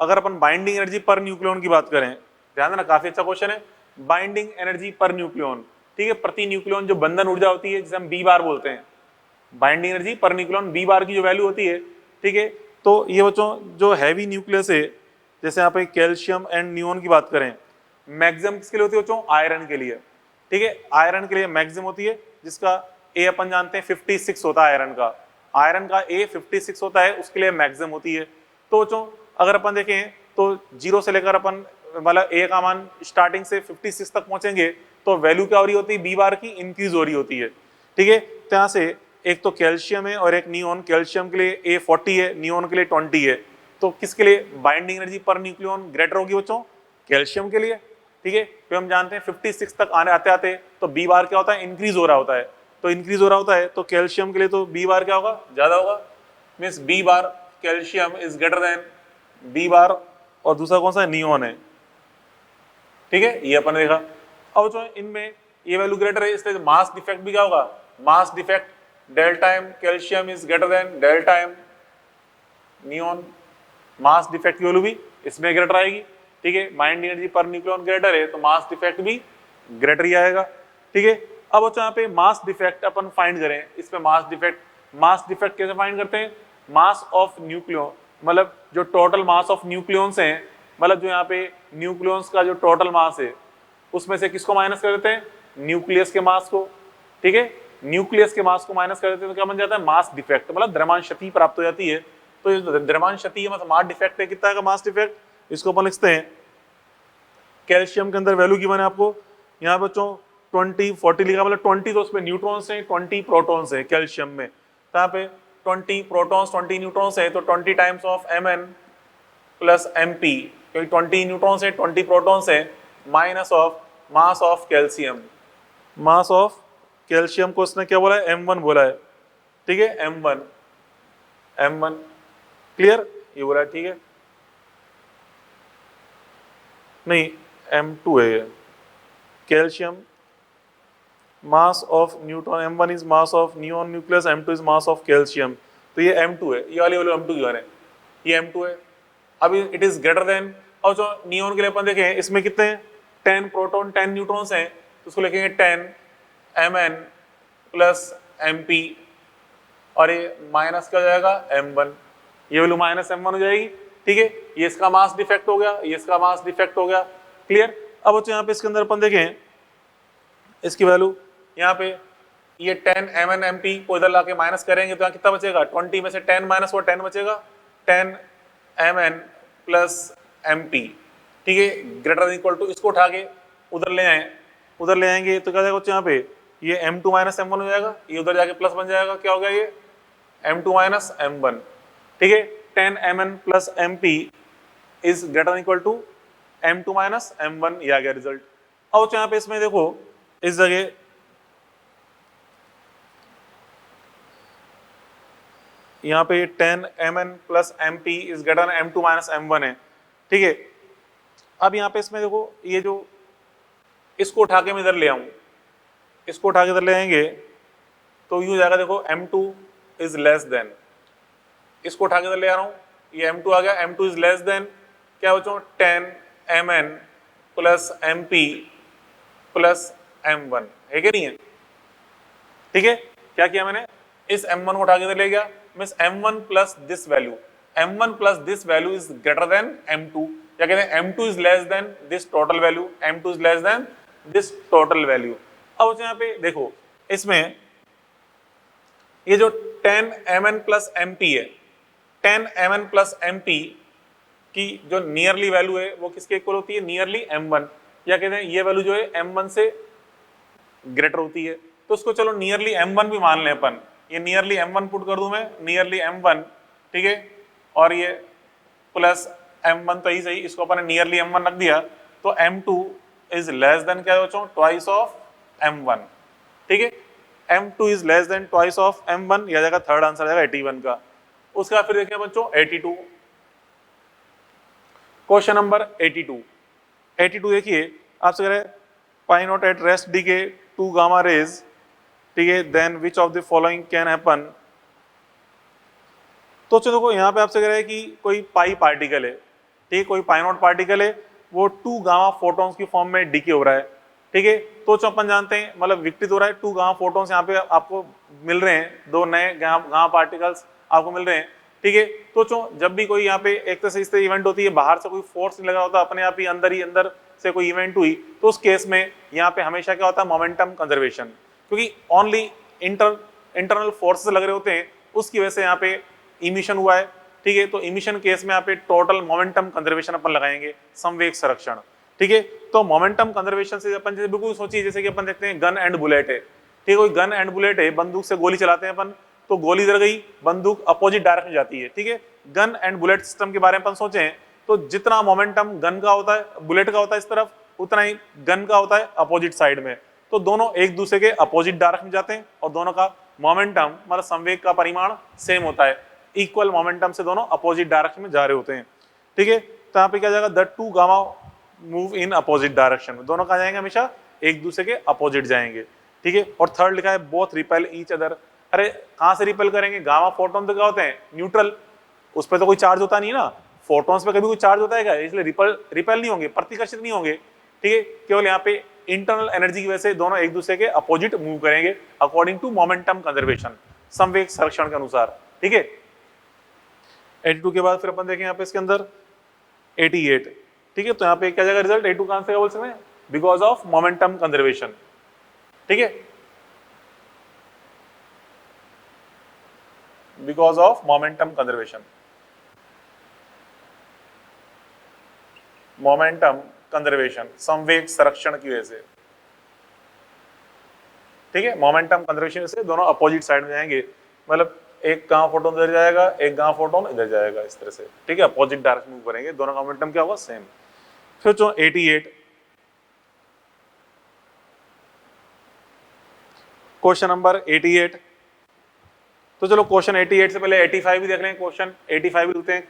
अगर अपन बाइंडिंग एनर्जी पर न्यूक्लियन की बात करें, ध्यान देना काफी अच्छा क्वेश्चन है, बाइंडिंग एनर्जी पर न्यूक्लियन, ठीक है, प्रति न्यूक्लियन जो बंधन ऊर्जा होती है जिसे हम B बार बोलते हैं, binding energy per nucleon B बार की जो वैल्यू होती है, ठीक है, तो ये बच्चों जो हैवी न्यूक्लियस है, जैसे यहाँ पे कैल्शियम एंड नियोन की बात करें, मैक्सिमम किसके लिए होती है बच्चों? आयरन के लिए। ठीक है, आयरन के लिए मैक्सिमम होती है, जिसका ए अपन जानते हैं 56 होता है आयरन का। आयरन का ए 56 होता है, उसके लिए मैक्सिमम होती है। तो बच्चों अगर अपन देखें तो 0 से लेकर अपन मतलब ए का मान स्टार्टिंग से 56 तक पहुंचेंगे तो वैल्यू क्या हो रही होती है? बी बार की इंक्रीज हो रही होती है। ठीक है, तो यहाँ से एक तो कैल्शियम है और एक नियोन। कैल्शियम के लिए ए 40 है, नियोन के लिए 20 है। तो किसके लिए binding energy per nucleon greater होगी बच्चों? कैल्शियम के लिए। ठीक है, तो हम जानते हैं 56 तक आने आते आते तो बी बार क्या होता है? इंक्रीज हो रहा होता है। तो इंक्रीज हो रहा होता है तो कैल्शियम के लिए तो बी बार क्या होगा? ज्यादा होगा। Means B bar calcium is greater than B bar, और दूसरा कौन सा है? नियोन है। ठीक है, ये अपन देखा। अब जो इनमें ये वैल्यू ग्रेटर है, इसलिए मास डिफेक्ट भी क्या होगा? Mass defect delta M calcium is greater than delta M neon. Mass defect की वैल्यू भी इसमें ग्रेटर आएगी। ठीक है, binding energy per nucleon greater है तो मास डिफेक्ट भी ग्रेटर ही आएगा। ठीक है, अब बच्चों यहाँ पे मास डिफेक्ट अपन फाइंड करें। इसमें मास डिफेक्ट कैसे फाइंड करते हैं? मास ऑफ न्यूक्लियन, मतलब जो टोटल मास ऑफ न्यूक्लियंस हैं, मतलब जो यहाँ पे न्यूक्लियंस का जो टोटल मास है उसमें से किसको माइनस कर देते हैं? न्यूक्लियस के मास को। ठीक है, न्यूक्लियस के मास को माइनस कर देते हैं तो क्या बन जाता है? मास डिफेक्ट, मतलब द्रव्यमान क्षति प्राप्त हो जाती है। तो ये द्रव्यमान क्षति मतलब मास डिफेक्ट है। कितना का मास डिफेक्ट? इसको अपन लिखते हैं, कैल्शियम के अंदर वैल्यू गिवन है आपको यहाँ बच्चों 20 40 लिखा, मतलब 20 तो उसमें न्यूट्रॉन्स हैं, 20 प्रोटॉन्स हैं कैल्शियम में। तो यहाँ पे 20 प्रोटॉन्स 20 न्यूट्रॉन्स है तो 20 times of Mn plus Mp, क्योंकि 20 न्यूट्रॉन्स है 20 प्रोटॉन्स है, minus of mass of calcium. Mass of calcium को उसने क्या बोला है? M1 बोला है। ठीक है, M1 क्लियर, ये बोला है। ठीक है, नहीं M2 है ये। Calcium mass of neutron, M1 is mass of neon nucleus, M2 is mass of calcium. तो ये M2 है, ये वाली M2 की है, ये M2 है। अभी इट इज ग्रेटर देन, और जो नियोन के लिए अपन देखें इसमें कितने हैं? 10 प्रोटॉन 10 न्यूट्रॉन्स हैं, तो उसको लिखेंगे 10 Mn प्लस Mp, और ये माइनस क्या हो जाएगा? M1, ये वैल्यू माइनस M1 हो जाएगी। ठीक है, ये इसका मास डिफेक्ट हो गया, ये इसका मास डिफेक्ट हो गया। क्लियर। अब बच्चों यहाँ पे इसके अंदर अपन देखें इसकी वैल्यू, यहाँ पे ये 10 Mn Mp को इधर लाके माइनस करेंगे तो यहाँ कितना बचेगा? 20 में से 10 माइनस वो 10 बचेगा, 10 Mn प्लस Mp। ठीक है, ग्रेटर देन इक्वल टू, इसको उठा के उधर ले आए, उधर ले आएंगे तो क्या जाएगा बच्चों? यहाँ पे ये M2 माइनस M1 हो जाएगा, ये उधर जाके प्लस बन जाएगा। क्या हो गया? ये M2 माइनस M1। ठीक है, 10 Mn plus Mp is greater than equal to M2 minus M1, ये आ गया रिजल्ट। अब यहाँ पे इसमें देखो इस जगह यहाँ पे 10 Mn plus Mp is greater then M2 minus M1 है। ठीक है, अब यहाँ पे इसमें देखो ये जो इसको उठा के मैं इधर ले आऊं, इसको उठा के इधर ले आएंगे तो यूं हो जाएगा। देखो M2 इज लेस देन, इसको उठा के इधर ले आ रहा हूं, ये M2 आ गया। M2 इज लेस देन क्या बच्चों? 10 Mn plus Mp plus M1 है कि नहीं है? ठीक है, क्या किया मैंने? इस M1 को उठा के इधर ले गया, means M1 plus this value, M1 plus this value is greater then M2, क्या कहते हैं? M2 is less than this total value, M2 is less than this total value. अब यहाँ पे देखो इसमें ये जो 10 Mn प्लस Mp है, 10 Mn प्लस Mp की जो नियरली वैल्यू है वो किसके इक्वल होती है? नियरली M1, या कहते हैं ये वैल्यू जो है M1 से ग्रेटर होती है। तो उसको चलो नियरली M1 भी मान लें अपन, ये नियरली M1 पुट कर दूं मैं, नियरली M1। ठीक है, और ये प्लस M1 तो ही सही, इसको अपन नियरली M1 रख दिया तो M2 इज लेस देन क्या बच्चों? Twice of M1। ठीक है, M2 is less than twice of M1, यह जाएगा थर्ड आंसर जाएगा 81 का। उसके बाद फिर देखिए बच्चों 82, क्वेश्चन नंबर 82 देखिए आपसे कह रहे हैं pi naught at rest decay 2 gamma rays. ठीक है, then which of the following can happen. तो चलो देखो यहाँ पे आपसे कह रहा है कि कोई पाई पार्टिकल है, ठीक है, कोई पाई नॉट पार्टिकल है, वो 2 गामा फोटॉन्स की फॉर्म में डीके हो रहा है। ठीक है, तो अपन जानते हैं मतलब विकटित हो रहा है, 2 गामा फोटॉन्स यहाँ पे आपको मिल रहे हैं, 2 नए गामा पार्टिकल्स आपको मिल रहे हैं। ठीक है। तो जब भी कोई यहाँ पे एक तरह से इस तरह इवेंट होती है, बाहर से कोई फोर्स नहीं लगा होता, अपने आप ही अंदर से कोई इवेंट हुई, तो उस केस में यहाँ पे हमेशा क्या होता है, मोमेंटम कंजर्वेशन, क्योंकि ओनली इंटरनल फोर्सेस लग रहे होते हैं, उसकी वजह से यहाँ पे इमिशन हुआ है। ठीक है, तो इमिशन केस में यहाँ पे टोटल मोमेंटम कंजर्वेशन अपन लगाएंगे, संवेग संरक्षण। ठीक है, तो मोमेंटम कंजर्वेशन से अपन जैसे बिल्कुल सोचिए जैसे कि अपन देखते हैं गन एंड बुलेट है। ठीक है, कोई गन एंड बुलेट है, बंदूक से गोली चलाते हैं अपन, तो गोली इधर गई, बंदूक अपोजिट डायरेक्शन में जाती है। ठीक है, गन एंड बुलेट सिस्टम के बारे में अपन सोचें तो जितना मोमेंटम गन का होता है, बुलेट का होता है इस तरफ, उतना ही गन का होता है अपोजिट साइड में। तो दोनों एक दूसरे के अपोजिट डायरेक्शन में जाते हैं और दोनों का मोमेंटम मतलब संवेग का परिमाण सेम होता है, इक्वल मोमेंटम से दोनों अपोजिट डायरेक्शन में जा रहे होते हैं। ठीक है, तो यहाँ पे क्या जाएगा, the two gamma move in opposite direction में, दोनों कहाँ जाएंगे, हमेशा एक दूसरे के अपोजिट जाएंगे। ठीक है, और थर्ड लिखा है बोथ रिपेल ईच अदर। अरे कहाँ से रिपेल करेंगे, गामा फोटोन तो क्या होते हैं, न्यूट्रल, उस पर तो कोई चार्ज होता नहीं ना, फोटोन्स पे कभी कोई चार्ज होता है क्या, इसलिए रिपेल नहीं होंगे, प्रतिकर्षित नहीं होंगे। ठीक है, केवल यहाँ पे इंटरनल एनर्जी की वजह से दोनों एक दूसरे के अपोजिट मूव करेंगे अकॉर्डिंग टू मोमेंटम कंजर्वेशन, संवेग संरक्षण के अनुसार। ठीक है, 82 के बाद फिर अपन देखें यहाँ पे इसके अंदर 88। ठीक है, तो यहाँ पे क्या जाएगा रिजल्ट, 82 का आंसर बोल सकते हैं, बिकॉज ऑफ मोमेंटम कंजर्वेशन। ठीक है, because of momentum conservation, momentum conservation संवेग संरक्षण की वजह से। ठीक है, मोमेंटम कंजर्वेशन से दोनों अपोजिट साइड में जाएंगे, मतलब एक गामा फोटोन इधर जाएगा, एक गामा फोटोन इधर जाएगा, इस तरह से। ठीक है, अपोजिट डायरेक्शन मूव करेंगे, दोनों का मोमेंटम क्या होगा, सेम। फिर 88, क्वेश्चन नंबर 88। तो चलो क्वेश्चन 88 से पहले 85 भी देख लें, क्वेश्चन 85 भी देखते हैं,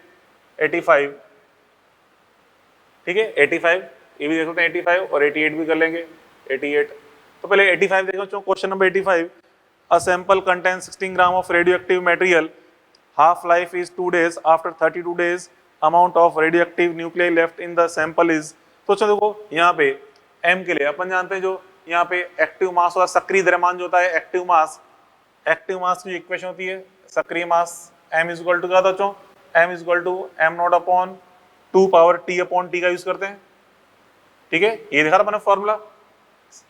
85। ठीक है, 85 ये भी देख लेते हैं, 85 और 88 भी कर लेंगे, 88। तो पहले 85 देखो, question number 85, a sample contains 16 gram of radioactive material, half life is 2 days, after 32 days amount of radioactive nuclei left in the sample is। तो चलो देखो यहाँ पे m के लिए अपन जानते हैं, जो यहाँ पे एक्टिव मास और सक्रिय द्रव्यमान जो होता है, एक्टिव मास की इक्वेशन होती है, सक्रिय mass m is equal to क्या होता है, m is equal to m0 upon 2 power t upon t का यूज करते हैं। ठीक है, ये देखा था फॉर्मूला,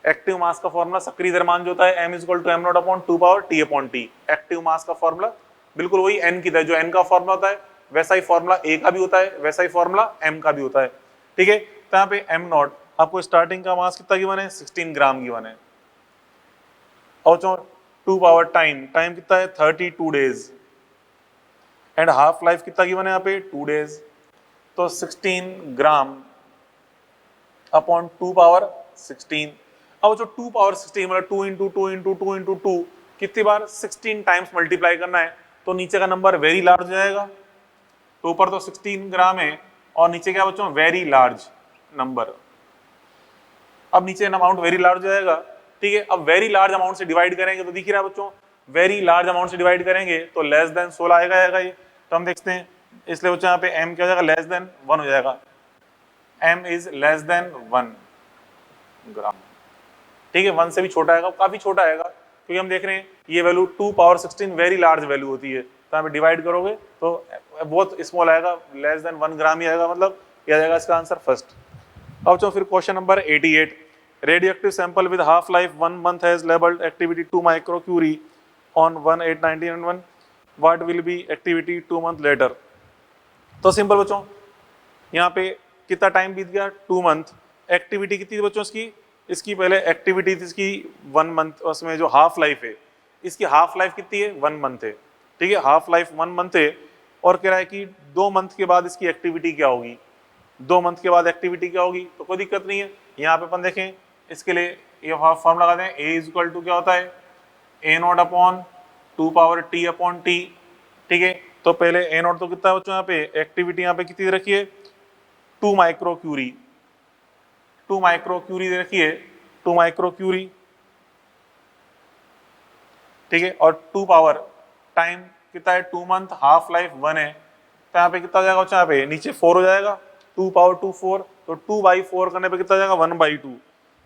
एक्टिव मास का फॉर्मूला सक्रिय द्रव्यमान जो होता है m is equal to m0 upon 2 power t upon t। Active mass का फॉर्मूला बिल्कुल वही n की तरह, जो n का फॉर्मूला होता है वैसा ही फॉर्मूला a का भी होता है, वैसा ही फॉर्मूला m का भी होता है। ठीक है, तो यहाँ पे m0 आपको स्टार्टिंग का मास कितना गिवन है, 16 ग्राम गिवन है, और 2 पावर टाइम कितना है, 32 डेज, एंड हाफ लाइफ कितना गिवन है यहाँ पे, 2 डेज। तो 16 ग्राम अपॉन 2 पावर 16। अब जो 2 पावर 16 मतलब 2 इंटू 2 इंटू 2 इंटू 2 कितनी बार, 16 टाइम्स मल्टीप्लाई करना है, तो नीचे का नंबर वेरी लार्ज हो जाएगा। तो ऊपर तो 16 ग्राम है और नीचे क्या बच्चों, वेरी लार्ज नंबर। अब नीचे अमाउंट वेरी लार्ज हो जाएगा। ठीक है, अब वेरी लार्ज अमाउंट से डिवाइड करेंगे तो दिख रहा है बच्चों, वेरी लार्ज अमाउंट से डिवाइड करेंगे तो लेस देन 16 आएगा ये। तो हम देखते हैं, इसलिए बच्चों यहाँ पे m क्या हो जाएगा, लेस देन 1 हो जाएगा, m इज लेस देन 1 ग्राम। ठीक है, 1 से भी छोटा आएगा, काफी छोटा आएगा, क्योंकि हम देख रहे हैं ये value 2 power 16 very large value होती है, तो यहाँ पे डिवाइड करोगे तो बहुत स्मॉल आएगा, लेस देन 1 ग्राम ही आएगा, मतलब ये आ जाएगा इसका आंसर फर्स्ट। अब चलो फिर question number 88, radioactive sample with half life 1 month has labelled activity 2 microcurie on 1/8/1991, what will be activity 2 month later. तो सिंपल बच्चों, यहाँ पे कितना टाइम बीत गया, 2 मंथ। एक्टिविटी कितनी थी बच्चों इसकी पहले एक्टिविटी थी इसकी 1 मंथ, उसमें जो हाफ लाइफ है इसकी हाफ लाइफ कितनी है, 1 मंथ है। ठीक है, हाफ लाइफ 1 मंथ है, और कह रहा है कि 2 मंथ के बाद इसकी एक्टिविटी क्या होगी, 2 मंथ के बाद एक्टिविटी क्या होगी। तो कोई दिक्कत नहीं है, यहाँ पे अपन देखें इसके लिए ये फॉर्म लगा दें, a इज इक्वल टू क्या होता है, a0 upon 2 power t upon t। ठीक है, तो पहले a0 तो कितना है बच्चों, यहाँ पे एक्टिविटी यहाँ पे कितनी रखी है, 2 माइक्रोक्यूरी, 2 माइक्रोक्यूरी रखी है, 2 माइक्रोक्यूरी। ठीक है, और 2 पावर टाइम कितना है, 2 मंथ, हाफ लाइफ 1 है, तो यहाँ पे कितना हो जाएगा बच्चों, यहाँ पे नीचे 4 हो जाएगा, 2 पावर 2 4, तो 2/4 करने पे कितना हो जाएगा, 1/2,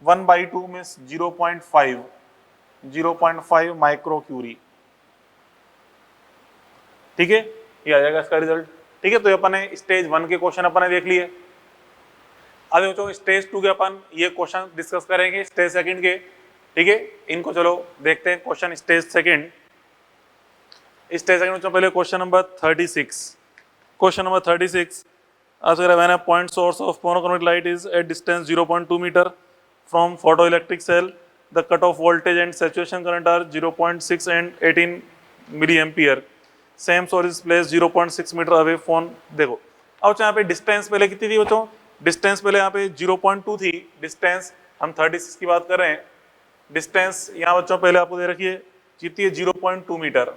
1/2 मीन्स 0.5 माइक्रोक्यूरी। ठीक है, ये आ जाएगा इसका रिजल्ट। ठीक है, तो ये अपन ने स्टेज 1 के क्वेश्चन अपन ने देख लिए। अब बच्चों स्टेज 2 के अपन ये क्वेश्चन डिस्कस करेंगे स्टेज सेकंड के। ठीक है, इनको चलो देखते हैं question stage second. Stage second बच्चों पहले question number 36। Question number 36 as when a point source of monochromatic light is at distance 0.2 meter from photoelectric cell, the cutoff voltage and saturation current are 0.6 and 18 milliampere. Same source is placed 0.6 meter away from। देखो अब यहाँ पे डिस्टेंस पहले कितनी थी बच्चों, डिस्टेंस पहले यहाँ पे 0.2 थी, डिस्टेंस हम 36 की बात कर रहे हैं। डिस्टेंस यहाँ बच्चों पहले आपको दे रखी है कितनी है 0.2 मीटर,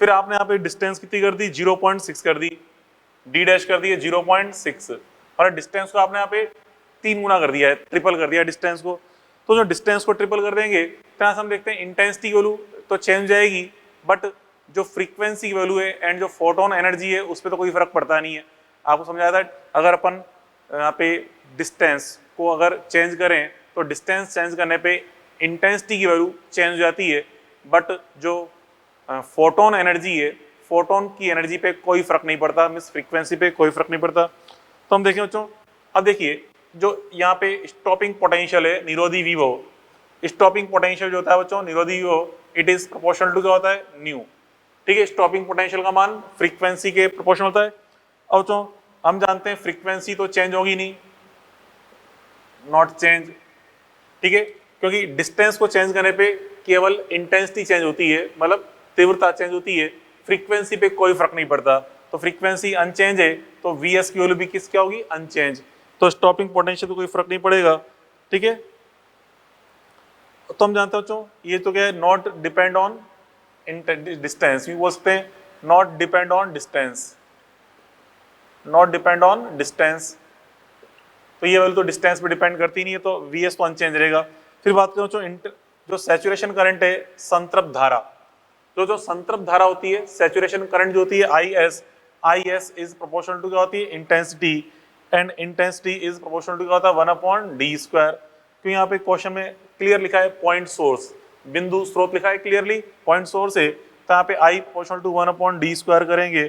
फिर आपने यहाँ पे डिस्टेंस कितनी कर दी 0.6 कर दी, डी डैश कर दिया 0.6 और डिस्टेंस को आपने यहाँ पे 3 गुना कर दिया है, ट्रिपल कर दिया डिस्टेंस को। तो जो डिस्टेंस को ट्रिपल कर देंगे तो यहाँ से हम देखते हैं इंटेंसिटी की वैल्यू तो चेंज जाएगी, बट जो फ्रीक्वेंसी की वैल्यू है एंड जो फोटोन एनर्जी है उस पर तो कोई फर्क पड़ता नहीं है। आपको समझाया था अगर अपन यहाँ पे डिस्टेंस को अगर चेंज करें तो डिस्टेंस चेंज करने पे इंटेंसिटी की वैल्यू चेंज हो जाती है, बट जो फोटोन एनर्जी है, फोटोन की एनर्जी पे कोई फर्क नहीं पड़ता, मींस फ्रीक्वेंसी पे कोई फर्क नहीं पड़ता। तो हम देखें बच्चों, अब देखिए जो यहाँ पे स्टॉपिंग पोटेंशियल है निरोधी विभव, स्टॉपिंग पोटेंशियल जो होता है बच्चों निरोधी विभव, इट इज प्रोपोर्शनल टू क्या होता है न्यू। ठीक है, स्टॉपिंग पोटेंशियल का मान फ्रीक्वेंसी के प्रोपोर्शनल होता है। अब बच्चों हम जानते हैं फ्रीक्वेंसी तो चेंज होगी नहीं, नॉट चेंज। ठीक है, क्योंकि डिस्टेंस को चेंज करने पे केवल इंटेंसिटी चेंज होती है, मतलब तीव्रता चेंज होती है, फ्रीक्वेंसी पे कोई फर्क नहीं पड़ता। तो फ्रीक्वेंसी अनचेंज है तो वीएस की वैल्यू भी किस क्या होगी अनचेंज, तो स्टॉपिंग पोटेंशियल पे कोई फर्क नहीं पड़ेगा। ठीक है, तो हम जानते हो बच्चों ये तो क्या है नॉट डिपेंड ऑन डिस्टेंस, ये बोल सकते हैं not depend on distance, not depend on distance. तो ये वैल्यू तो डिस्टेंस पे डिपेंड करती नहीं है, तो वीएस तो अनचेंज रहेगा। फिर बात करो बच्चों जो सैचुरेशन करंट है संतृप्त धारा, जो संतृप्त धारा होती है सैचुरेशन करंट जो होती है I S is proportional to क्या होती है intensity, and intensity is proportional to क्या होता है 1/d²। क्यों यहाँ पे क्वेश्चन में क्लियर लिखा है पॉइंट सोर्स, बिंदु स्रोत लिखा है क्लियरली, पॉइंट सोर्स है, तो यहाँ पे आई प्रोपोर्शनल टू 1/d² करेंगे,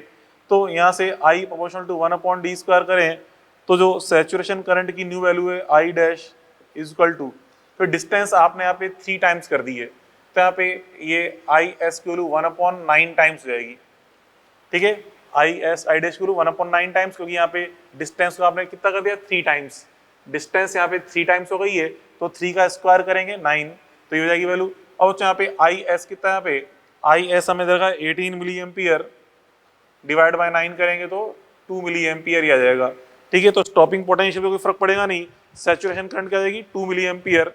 तो यहाँ से आई प्रोपोर्शनल टू 1/d² करें तो जो सैचुरेशन करंट की न्यू वैल्यू है I dash is equal to, फिर डिस्टेंस आपने यहाँ पे 3 टाइम्स कर दी है, तो यहाँ पे ये आई एस की वैल्यू 1/9 टाइम्स हो जाएगी। ठीक है, आई एस आई डैश की वैल्यू 1/9 टाइम्स, क्योंकि यहाँ पे डिस्टेंस को आपने कितना कर दिया 3 टाइम्स, डिस्टेंस यहाँ पे 3 टाइम्स हो गई है, तो 3 का स्क्वायर करेंगे 9, तो ये हो जाएगी वैल्यू। और यहाँ पे आई एस कितना, यहाँ पे आई एस हमें देखा 18 मिली एम्पियर, डिवाइड बाय 9 करेंगे तो 2 मिली एम्पियर ही आ जाएगा। ठीक है, तो स्टॉपिंग पोटेंशियल पे कोई फर्क पड़ेगा नहीं, सैचुरेशन करंट क्या जाएगी 2 मिली एम्पियर।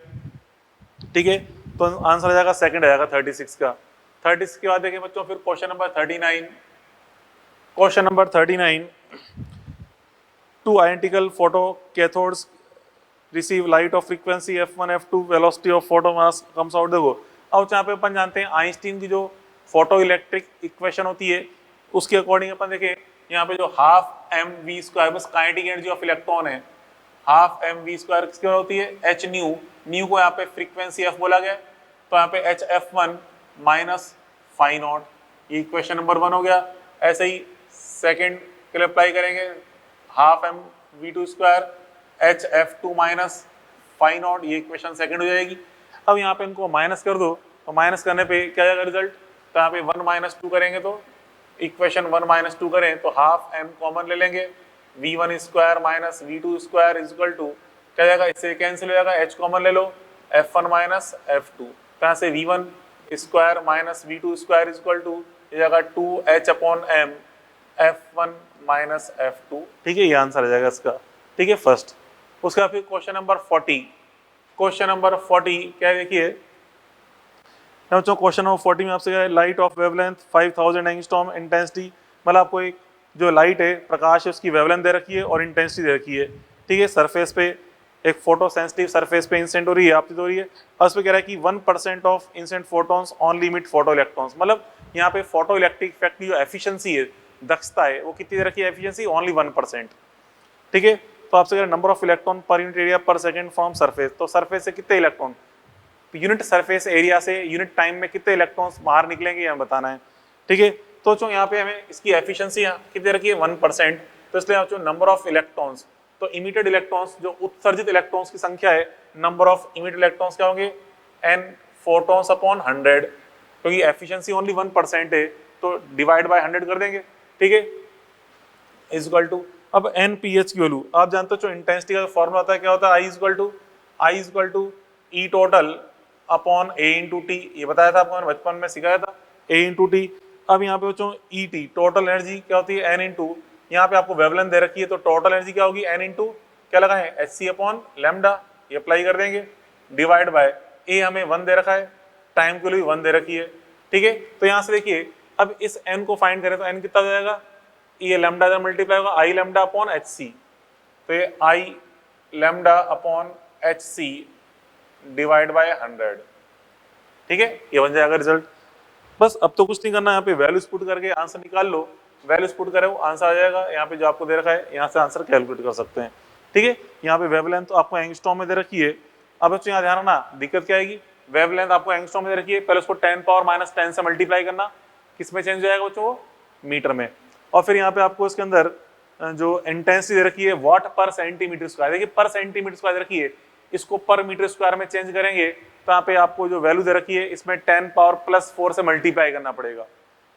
ठीक है, तो आंसर आ जाएगा सेकंड आ जाएगा 36 का। 36 के बाद देखें बच्चों फिर question number 39। Question number 39, 2 identical photo cathodes receive light of frequency f1 f2, velocity of photo mass comes out. देखो अब यहाँ पे अपन जानते हैं आइंस्टीन की जो फोटो इलेक्ट्रिक इक्वेशन होती है उसके अकॉर्डिंग अपन देखें यहाँ पे जो हाफ एम वी स्क्वायर बस काइनेटिक एनर्जी ऑफ इलेक्ट्रॉन है, हाफ एम वी स्क्वायर किसकी होती है एच न्यू, न्यू को यहाँ पे फ्रीक्वेंसी एफ बोला गया, तो यहाँ पे H F1 minus phi naught, ये इक्वेशन नंबर 1 हो गया। ऐसे ही सेकंड के लिए अप्लाई करेंगे, half M V2 square H F2 minus phi naught, ये इक्वेशन सेकंड हो जाएगी। अब यहाँ पे इनको माइनस कर दो, तो माइनस करने पे क्या जाएगा रिजल्ट, तो यहाँ पे 1 - 2 करेंगे तो इक्वेशन 1 - 2 करें तो हाफ एम कॉमन ले लेंगे, V1 square minus V2 square is equal to क्या जाएगा, इससे कैंसिल हो जाएगा, H कॉमन ले लो, F1 माइनस F2, तो यहाँ से V1 square minus V2 square is equal to ये जाएगा 2H/m F1 माइनस F2। ठीक है, ये आंसर आ जाएगा इसका। ठीक है फर्स्ट। उसका फिर क्वेश्चन नंबर 40, क्वेश्चन नंबर 40 क्या है देखिए बच्चों, क्वेश्चन नंबर 40 में आपसे क्या है, light of wavelength 5000 angstrom intensity, मतलब आपको एक जो लाइट है प्रकाश है उसकी वेवलेंथ दे रखी है और इंटेंसिटी दे रखी है। ठीक है, सरफेस पे एक फोटो सेंसिटिव सरफेस पे इंसिडेंट हो रही है, आपतित हो रही है, और उस पर कह रहा है कि 1% of incident photons only emit photo electrons, मतलब यहाँ पे फोटो इलेक्ट्रिक इफेक्ट की जो एफिशिएंसी है, दक्षता है, वो कितनी दे रखी है एफिशिएंसी ओनली 1%। ठीक है, तो आपसे कह रहा है number of electron per unit area पर सेकंड फ्रॉम सरफेस, तो सरफेस से कितने इलेक्ट्रॉन यूनिट सरफेस एरिया से यूनिट टाइम में कितने इलेक्ट्रॉन्स बाहर निकलेंगे यह बताना है। ठीक है, तो जो यहाँ पे हमें इसकी एफिशिएंसी कितनी दे रखी है 1%, तो इसलिए जो नंबर ऑफ इलेक्ट्रॉन्स, तो इमिटेड इलेक्ट्रॉन्स, जो उत्सर्जित इलेक्ट्रॉन्स की संख्या है, नंबर ऑफ इमिटेड इलेक्ट्रॉन्स क्या होंगे, n फोटॉन्स अपॉन 100, क्योंकि एफिशिएंसी ओनली 1% है तो डिवाइड बाय 100 कर देंगे, ठीक है, इज इक्वल टू, अब NPH की वैल्यू आप जानते हो, जो इंटेंसिटी का फॉर्मूला होता है क्या होता है, I is equal to E total upon A into T, ये बताया था आपको, मैंने बचपन में सिखाया था, A इंटू टी। अब यहाँ पे बच्चों ET टोटल एनर्जी क्या होती है, N इंटू, यहाँ पे आपको वेवलेंथ दे रखी है तो टोटल एनर्जी क्या होगी, N इंटू क्या लगा है, Hc अपॉन लैम्डा, ये अप्लाई कर देंगे, डिवाइड बाय A हमें 1 दे रखा है, टाइम के लिए 1 दे रखी है, ठीक है। तो यहाँ से देखिए अब इस N को फाइंड करें तो N कितना हो जाएगा, ये लैम्डा इधर मल्टीप्लाई होगा I लैम्डा अपॉन Hc, तो ये I lambda upon Hc divide by 100, ठीक है, ये बन जाएगा रिजल्ट। बस अब तो कुछ नहीं करना, यहाँ पे वैल्यूज पुट करके आंसर निकाल लो, वैल्यूज पुट करे वो आंसर आ जाएगा, यहाँ पे जो आपको दे रखा है यहाँ से आंसर कैलकुलेट कर सकते हैं, ठीक है। यहाँ पे वेवलेंथ तो आपको एंगस्ट्रॉम में दे रखी है। अब बच्चों यहाँ ध्यान रखना, दिक्कत क्या आएगी, वेवलेंथ आपको एंगस्ट्रॉम में दे रखी है, पहले उसको 10⁻⁻10 से मल्टीप्लाई करना, किस में चेंज हो जाएगा बच्चों, वो मीटर में, और फिर यहाँ पे आपको इसके अंदर जो इंटेंसिटी दे रखी है वाट पर सेंटीमीटर स्क्वायर, देखिए पर सेंटीमीटर स्क्वायर दे रखी है, इसको पर मीटर स्क्वायर में चेंज करेंगे तो यहाँ पे आपको जो वैल्यू दे रखी है इसमें 10⁻+4 से मल्टीप्लाई करना पड़ेगा,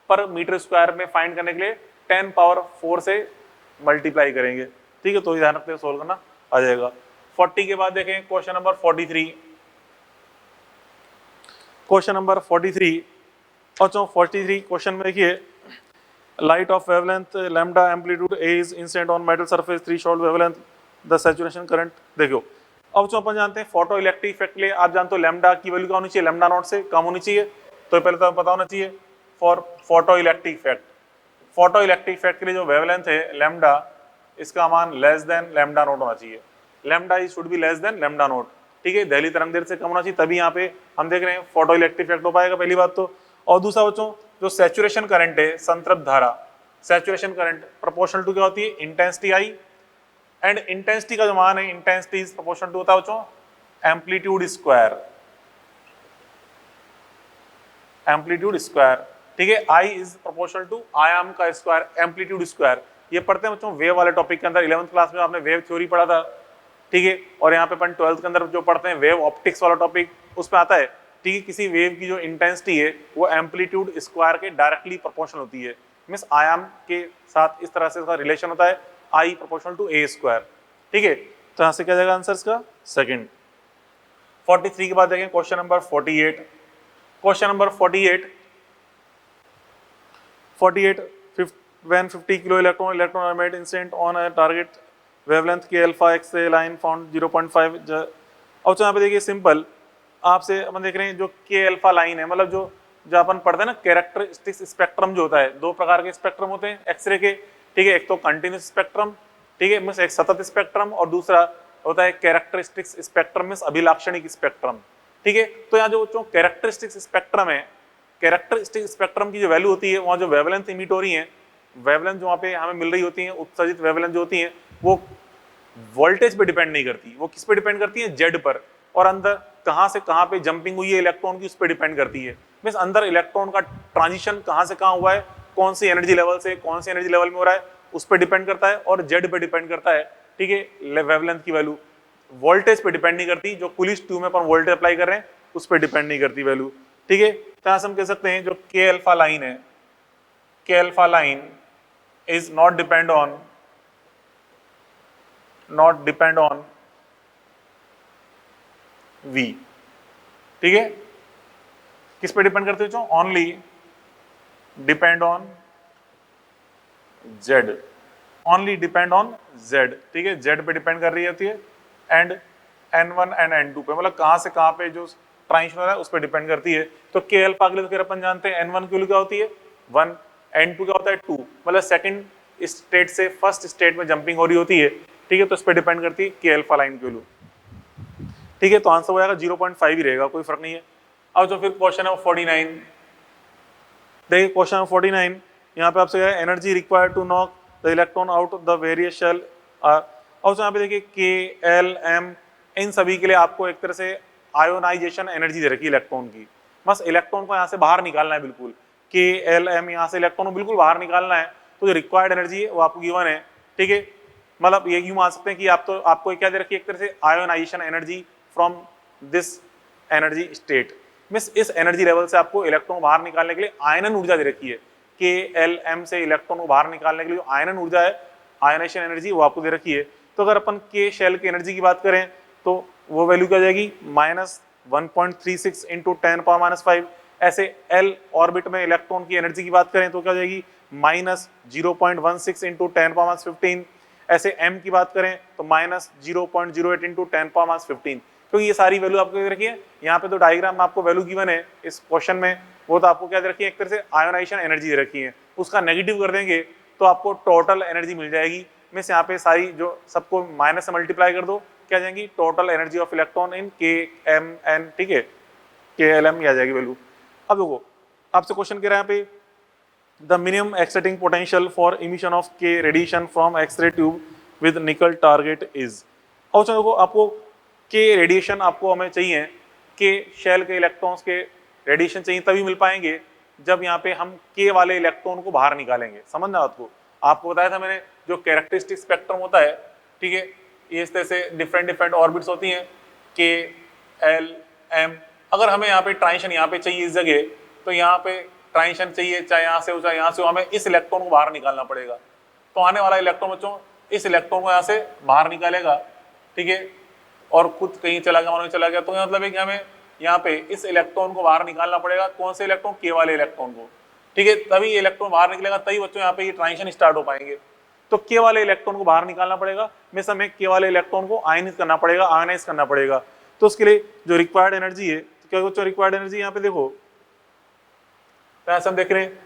पर मीटर स्क्वायर में फाइंड करने के लिए 10⁻4 से मल्टीप्लाई करेंगे, ठीक है। तो ध्यान रखते हैं, सोल्व करना आ जाएगा। 40 के बाद देखें क्वेश्चन नंबर 43, क्वेश्चन नंबर 43, और 43 क्वेश्चन में देखिए, light of wavelength lambda amplitude A is incident on metal surface threshold wavelength the saturation current. देखो अब जो अपन जानते हैं फोटो इलेक्ट्रिक इफेक्ट के लिए आप जानते हो लैम्डा की वैल्यू क्या होनी चाहिए, लैम्डा नॉट से कम होनी चाहिए, तो पहले तो पता होना चाहिए for photo electric effect, photo electric effect के लिए जो वेवलेंथ है लैम्डा, इसका मान लेस देन लैम्डा नॉट होना चाहिए, lambda is should be less than lambda naught, ठीक है, दहली तरंग दैर्ध्य से कम होना चाहिए, तभी यहाँ पे हम देख रहे हैं फोटो इलेक्ट्रिक इफेक्ट हो पाएगा, पहली बात तो। और दूसरा बच्चों जो सैचुरेशन करंट है, संतृप्त धारा, सैचुरेशन करंट प्रोपोर्शनल टू क्या होती है, इंटेंसिटी आई, एंड इंटेंसिटी का जो मान है, इंटेंसिटी इज प्रोपोर्शनल टू होता है बच्चों एम्पलीट्यूड स्क्वायर, एम्पलीट्यूड स्क्वायर, ठीक है, आई इज प्रोपोर्शनल टू आयाम का स्क्वायर, एम्पलीट्यूड स्क्वायर, ये पढ़ते हैं बच्चों वेव वाले टॉपिक के अंदर, 11th क्लास में आपने वेव थ्योरी पढ़ा था, ठीक है, और यहाँ पे अपन 12th के अंदर जो पढ़ते हैं वेव ऑप्टिक्स वाला टॉपिक, उसमें आता है, ठीक है, किसी वेव की जो इंटेंसिटी है वो एम्पलीट्यूड स्क्वायर के डायरेक्टली प्रोपोर्शनल होती है, मींस आयाम के साथ इस तरह से इसका रिलेशन होता है, I proportional to A square, ठीक है। तो यहाँ से क्या जाएगा आंसर इसका सेकंड। 43 के बाद देखें question number 48, question number 48 when 50 kilo electron are made incident on a target wavelength के अल्फा एक्स से लाइन फाउंड 0.5। अब यहाँ पे देखिए सिंपल, आपसे अपन देख रहे हैं जो के अल्फा लाइन है, मतलब जो अपन पढ़ते हैं ना कैरेक्टरिस्टिक्स स्पेक्ट्रम जो होता है, दो प्रकार के स्पेक्ट्रम होते हैं एक्सरे के, ठीक है, एक तो कंटिन्यूस स्पेक्ट्रम, ठीक है, मींस एक सतत स्पेक्ट्रम, और दूसरा होता है कैरेक्टरिस्टिक्स स्पेक्ट्रम मींस अभिलाक्षणिक स्पेक्ट्रम, ठीक है। तो यहाँ जो कैरेक्टरिस्टिक्स स्पेक्ट्रम है, कैरेक्टरिस्टिक स्पेक्ट्रम की जो वैल्यू होती है, वहाँ जो वेवलेंथ इमिट हो रही है, वेवलेंथ जो वहाँ पे हमें मिल रही होती है, उत्सर्जित वेवलेंथ जो होती है, वो वोल्टेज पे डिपेंड नहीं करती, वो किस पे डिपेंड करती है, जेड पर, और अंदर कहाँ से कहाँ पे जंपिंग हुई है इलेक्ट्रॉन की, उस पर डिपेंड करती है, मींस अंदर इलेक्ट्रॉन का ट्रांजिशन कहाँ से कहाँ हुआ है, कौन सी एनर्जी लेवल से कौन सी एनर्जी लेवल में हो रहा है, उस पर डिपेंड करता है, और जेड पे डिपेंड करता है, ठीक है, वेवलेंथ की वैल्यू वोल्टेज पे डिपेंड नहीं करती, जो पुलिस ट्यूब में अपन वोल्टेज अप्लाई कर रहे हैं उस पर डिपेंड नहीं करती वैल्यू, ठीक है। तो हम कह सकते हैं जो के अल्फा लाइन है, के alpha line is not depend on V, ठीक है, किस पे डिपेंड करते हो, only depend on Z, only depend on Z, ठीक है, Z पे डिपेंड कर रही होती है, एंड N1 एंड N2 पे, मतलब कहां से कहां पे जो ट्रांजिशन है उस पर डिपेंड करती है। तो के अल्फा के लिए तो फिर अपन जानते हैं N1 की वैल्यू क्या होती है 1, N2 क्या होता है 2, मतलब सेकंड स्टेट से फर्स्ट स्टेट में जंपिंग हो रही होती है, ठीक है, तो इस पर डिपेंड करती है के अल्फा लाइन की वैल्यू, ठीक है। तो आंसर हो जाएगा 0.5 ही रहेगा, कोई फर्क नहीं है। अब जो फिर क्वेश्चन है 49, देखिए क्वेश्चन 49, यहाँ पे आपसे energy required to knock the electron out of the various shell, और यहाँ पे देखिए के एल एम, इन सभी के लिए आपको एक तरह से आयोनाइजेशन एनर्जी दे रखी है इलेक्ट्रॉन की, बस इलेक्ट्रॉन को यहाँ से बाहर निकालना है बिल्कुल, KLM, यहाँ से इलेक्ट्रॉन को बिल्कुल बाहर निकालना है, तो जो रिक्वायर्ड एनर्जी है वो आपको गिवन है, ठीक है। मतलब ये यूं मान सकते हैं कि आपको क्या दे रखी है, एक तरह से ionisation energy from this energy state, means इस एनर्जी लेवल से आपको इलेक्ट्रॉन बाहर निकालने के लिए आयनन ऊर्जा दे रखी है। KLM से इलेक्ट्रॉन को बाहर निकालने के लिए आयनन ऊर्जा है, आयनाइजेशन एनर्जी, वो आपको दे रखी है। तो अगर अपन K शेल की एनर्जी की बात करें तो वो वैल्यू क्या जाएगी, -1.36 इंटू 10⁻⁵। ऐसे L ऑर्बिट में इलेक्ट्रॉन की एनर्जी की बात करें तो क्या जाएगी, -0.16 इंटू 10⁻15। ऐसे M की बात करें तो -0.08 इंटू 10⁻15। तो ये सारी वैल्यू आपको दे रखी है। यहाँ पे तो डायग्राम में आपको वैल्यू गिवन है इस क्वेश्चन में, वो तो आपको क्या दे रखी है, एक तरह से आयोनाइजेशन एनर्जी दे रखी है, उसका नेगेटिव कर देंगे तो आपको टोटल एनर्जी मिल जाएगी। मींस यहाँ पे सारी जो सबको माइनस से मल्टीप्लाई कर दो, क्या जाएंगी, total energy of electron in KMN, ठीक है, KLM आ जाएगी वैल्यू। अब देखो आपसे क्वेश्चन कह रहा है यहाँ पे the minimum exciting potential for emission of K radiation from X ray tube with nickel target is. और देखो आपको K रेडिएशन आपको हमें चाहिए, K शेल के इलेक्ट्रॉन्स के रेडिएशन चाहिए, तभी मिल पाएंगे जब यहाँ पे हम K वाले इलेक्ट्रॉन को बाहर निकालेंगे। समझना आपको बताया था मैंने, जो कैरेक्टरिस्टिक स्पेक्ट्रम होता है, ठीक है, ये इस तरह से डिफरेंट ऑर्बिट्स होती हैं, K L M। अगर हमें यहाँ पे ट्रांजिशन यहाँ पे चाहिए इस जगह, तो यहाँ पे ट्रांजिशन चाहिए, चाहे यहाँ से हो चाहे यहाँ से हो, हमें इस इलेक्ट्रॉन को बाहर निकालना पड़ेगा। तो आने वाला इलेक्ट्रॉन बच्चों इस इलेक्ट्रॉन को यहाँ से बाहर निकालेगा, ठीक है, और खुद कहीं चला गया, मानो चला गया, तो मतलब है कि हमें यहाँ पे इस इलेक्ट्रॉन को बाहर निकालना पड़ेगा। कौन से इलेक्ट्रॉन, K वाले इलेक्ट्रॉन को, ठीक है, तभी इलेक्ट्रॉन बाहर निकलेगा, तभी बच्चों यहाँ पे ये ट्रांजिशन स्टार्ट हो पाएंगे। तो K वाले इलेक्ट्रॉन को बाहर निकालना पड़ेगा, मींस हमें K वाले इलेक्ट्रॉन को आयनित करना पड़ेगा, आयनाइज करना पड़ेगा। तो उसके लिए जो रिक्वायर्ड एनर्जी है, तो क्या बच्चों रिक्वायर्ड एनर्जी यहाँ पे देखो, हम देख रहे हैं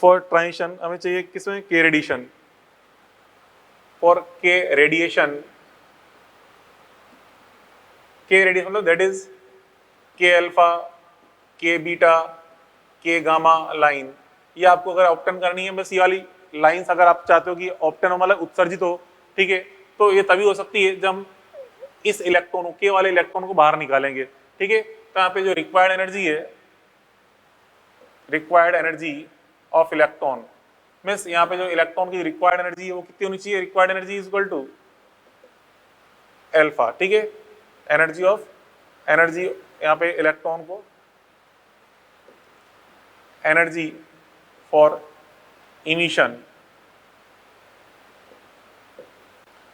फॉर ट्रांजिशन हमें चाहिए किसमें, K radiation, for K radiation, K radiation मतलब that is K alpha, K beta, K gamma line. ये आपको अगर ऑप्टेन करनी है, बस ये वाली लाइंस अगर आप चाहते हो कि ऑप्टेन हो मतलब उत्सर्जित हो, ठीक है, तो ये तभी हो सकती है जब हम इस इलेक्ट्रॉन को, K वाले इलेक्ट्रॉन को बाहर निकालेंगे, ठीक है। तो यहाँ पे जो रिक्वायर्ड एनर्जी है, required energy of electron, means यहाँ पे जो इलेक्ट्रॉन की रिक्वायर्ड एनर्जी है वो कितनी होनी चाहिए, required energy is equal to alpha, ठीक है, एनर्जी यहाँ पे इलेक्ट्रॉन को energy for emission,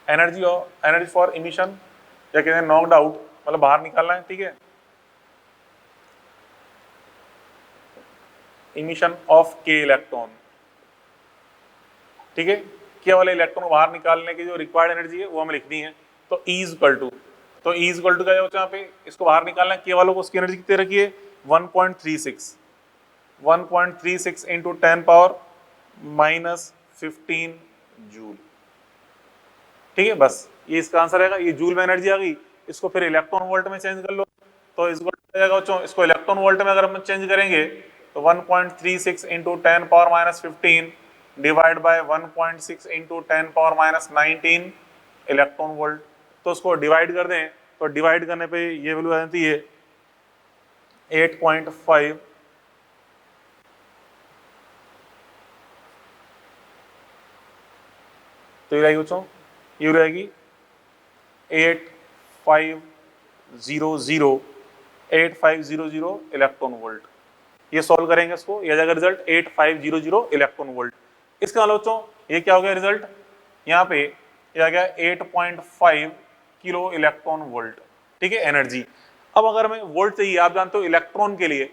energy for emission या कहते हैं नॉक्ड आउट, मतलब बाहर निकालना है, ठीक है, इमिशन ऑफ K इलेक्ट्रॉन, ठीक है, K वाले इलेक्ट्रॉन को बाहर निकालने की जो रिक्वायर्ड एनर्जी है वो हमें लिखनी है। तो E इक्वल टू क्या होता है यहाँ पे, इसको बाहर निकालना है K वालों को, उसकी एनर्जी कितनी रखी है, 1.36 इंटू 10⁻⁻15 जूल, ठीक है, बस ये इसका आंसर रहेगा। ये जूल में एनर्जी आ गई, इसको फिर इलेक्ट्रॉन वोल्ट में चेंज कर लो, तो इसको जाएगा बच्चों, इसको इलेक्ट्रॉन वोल्ट में अगर हम चेंज करेंगे तो 1.36 into 10⁻⁻15 divide by 1.6 into 10⁻⁻19 electron volt. तो उसको डिवाइड कर दें तो डिवाइड करने पे ये वैल्यू आ जाती है 8.5, तो ये रहेगी बच्चों, ये रहेगी 8500 इलेक्ट्रॉन वोल्ट। ये सॉल्व करेंगे इसको, ये जाएगा रिजल्ट 8500 इलेक्ट्रॉन वोल्ट। इसका मतलब बच्चों ये क्या हो गया रिजल्ट, यहाँ पे ये आ गया 8.5 किलो इलेक्ट्रॉन वोल्ट, ठीक है, एनर्जी। अब अगर हमें वोल्ट चाहिए, आप जानते हो इलेक्ट्रॉन के लिए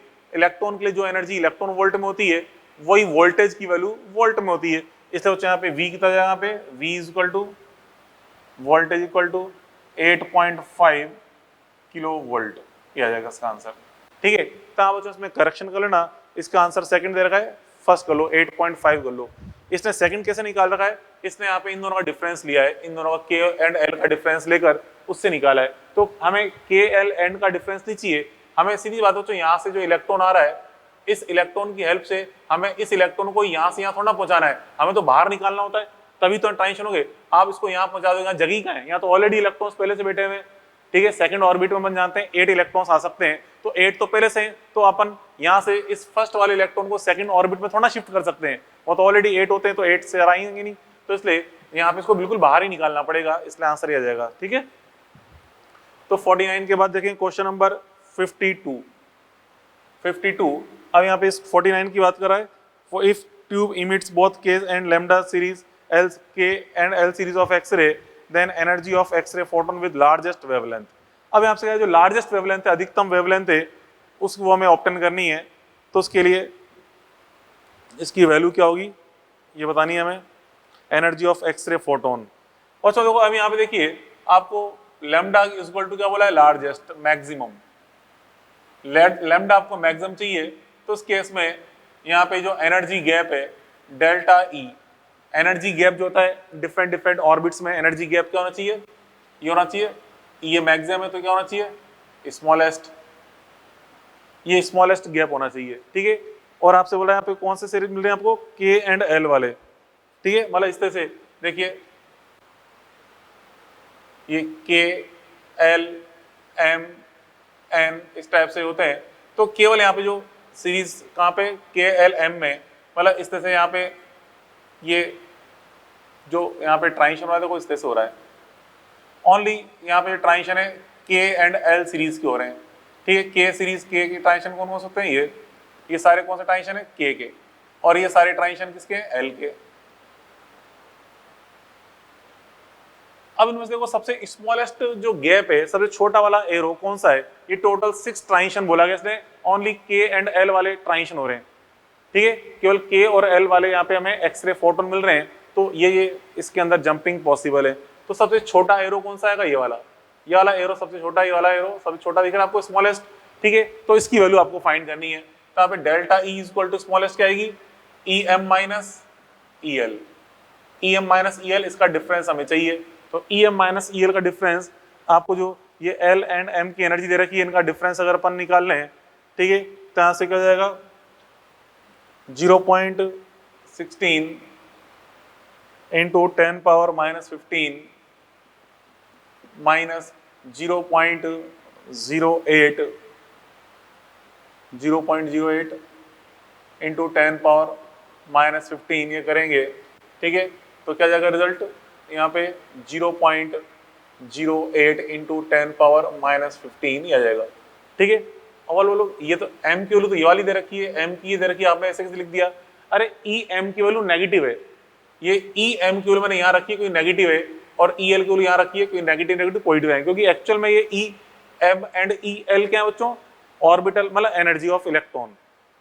जो एनर्जी इलेक्ट्रॉन वोल्ट में होती है वही वोल्टेज की वैल्यू वोल्ट में होती है। इसलिए बच्चों यहाँ पे V कितना जाएगा, यहाँ पे V is equal to voltage equal to 8.5 kilo volt, ये आ जाएगा इसका आंसर, ठीक है। तो आप बच्चों इसमें करेक्शन कर लेना, इसका आंसर सेकंड दे रखा है, फर्स्ट कर लो 8.5 कर लो। इसने सेकंड कैसे निकाल रखा है, इसने यहाँ पे इन दोनों का डिफरेंस लिया है, इन दोनों का K एंड L का डिफरेंस लेकर उससे निकाला है। तो हमें K L N का डिफरेंस नहीं चाहिए, हमें सीधी बात बच्चों यहाँ से जो इलेक्ट्रॉन आ रहा है, इस इलेक्ट्रॉन की हेल्प से हमें इस इलेक्ट्रॉन को यहाँ से यहाँ थोड़ा पहुंचाना है, हमें तो बाहर निकालना होता है, तभी तो ट्रांजिशन हो गए। आप इसको यहाँ पहुंचा दो, यहाँ जगह कहाँ है, यहाँ तो ऑलरेडी इलेक्ट्रॉन्स पहले से बैठे हुए हैं, ठीक है। सेकंड ऑर्बिट में बन जानते हैं 8 इलेक्ट्रॉन्स आ सकते हैं, तो 8 तो पहले से है, तो अपन यहाँ से इस फर्स्ट वाले इलेक्ट्रॉन को सेकंड ऑर्बिट में थोड़ा शिफ्ट कर सकते हैं, वो तो ऑलरेडी 8 होते हैं तो 8 से आएंगे नहीं, तो इसलिए यहाँ पे इसको बिल्कुल बाहर ही निकालना पड़ेगा, इसलिए आंसर ही आ जाएगा। ठीक है, तो 49 के बाद देखें क्वेश्चन नंबर 52। अब यहाँ पे इस 49 की बात कर रहा है, for if tube emits both K and lambda series L K and L series of X ray then energy of X ray photon with largest wavelength. अब यहाँ से जो लार्जेस्ट वेवलेंथ है, अधिकतम वेवलेंथ है, उसको हमें ऑप्टेन करनी है, तो उसके लिए इसकी वैल्यू क्या होगी ये बतानी है हमें, एनर्जी ऑफ एक्सरे फोटोन। और चलो देखो अब यहाँ पे देखिए आपको लैम्डा इक्वल टू क्या बोला है, लार्जेस्ट मैक्सिमम, लैम्डा आपको मैक्सिमम चाहिए, तो उस केस में यहाँ पे जो एनर्जी गैप है डेल्टा ई, एनर्जी गैप जो होता है डिफरेंट ऑर्बिट्स में एनर्जी गैप क्या होना चाहिए, ये होना चाहिए, ये मैक्सिमम है तो क्या होना चाहिए, स्मॉलेस्ट, ये स्मॉलेस्ट गैप होना चाहिए। ठीक है, और आपसे बोला यहाँ पे कौन से सीरीज मिल रहे हैं आपको, के एंड एल वाले। ठीक है, मतलब इस तरह से देखिए ये के एल एम एन इस टाइप से होते हैं, तो केवल यहाँ पे जो सीरीज कहाँ पे के एल एम में, मतलब इस तरह से यहाँ पे ये जो यहाँ पे ट्रांजिशन हो रहा है देखो इस तरह से हो रहा है, ओनली यहाँ पे ट्रांजिशन है के एंड एल सीरीज के हो रहे हैं। ठीक है, के सीरीज के ट्रांजिशन कौन हो सकते हैं, ये सारे कौन से ट्रांजिशन है के, और ये सारे ट्रांजिशन किसके हैं, एल के। अब इनमें से देखो सबसे स्मॉलेस्ट जो गैप है, सबसे छोटा वाला एरो कौन सा है, ये टोटल 6 ट्रांजिशन बोला गया, इसलिए ओनली के एंड एल वाले ट्रांजिशन हो रहे हैं। ठीक है, केवल के और एल वाले यहाँ पे हमें एक्सरे फोटोन मिल रहे हैं, तो ये इसके अंदर जंपिंग पॉसिबल है। तो सबसे छोटा एरो कौन सा आएगा, ये वाला एरो सबसे छोटा, ये वाला एरो सबसे छोटा दिख रहा है आपको, स्मॉलेस्ट। ठीक है, तो इसकी वैल्यू आपको फाइंड करनी है, तो यहाँ पे delta E equal to smallest क्या आएगी, E M minus E L, E M minus E L, इसका डिफरेंस हमें चाहिए। तो E M minus E L का डिफरेंस आपको जो ये एल एंड एम की एनर्जी दे रखी है, इनका डिफरेंस अगर अपन निकाल लें, ठीक है, तो यहाँ से क्या जाएगा 0.16 into 10 power minus 15 minus 0.08 into 10 power minus 15 ये करेंगे। ठीक है, तो क्या जाएगा रिजल्ट यहाँ पे 0.08 इंटू 10 पावर माइनस 15 ही आ जाएगा। ठीक है, और बोलो ये तो m की वैल्यू तो ये वाली दे रखी है, m की ये दे रखी है, आपने ऐसे कैसे लिख दिया, अरे ई एम की वैल्यू नेगेटिव है, ये ई एम की वैल्यू मैंने यहाँ रखी है कोई नेगेटिव है, और ई एल की वैल्यू यहाँ रखी है कोई नेगेटिव पॉजिटिव है, क्योंकि एक्चुअल में ये E M and E L क्या है बच्चों, ऑर्बिटल मतलब एनर्जी ऑफ इलेक्ट्रॉन।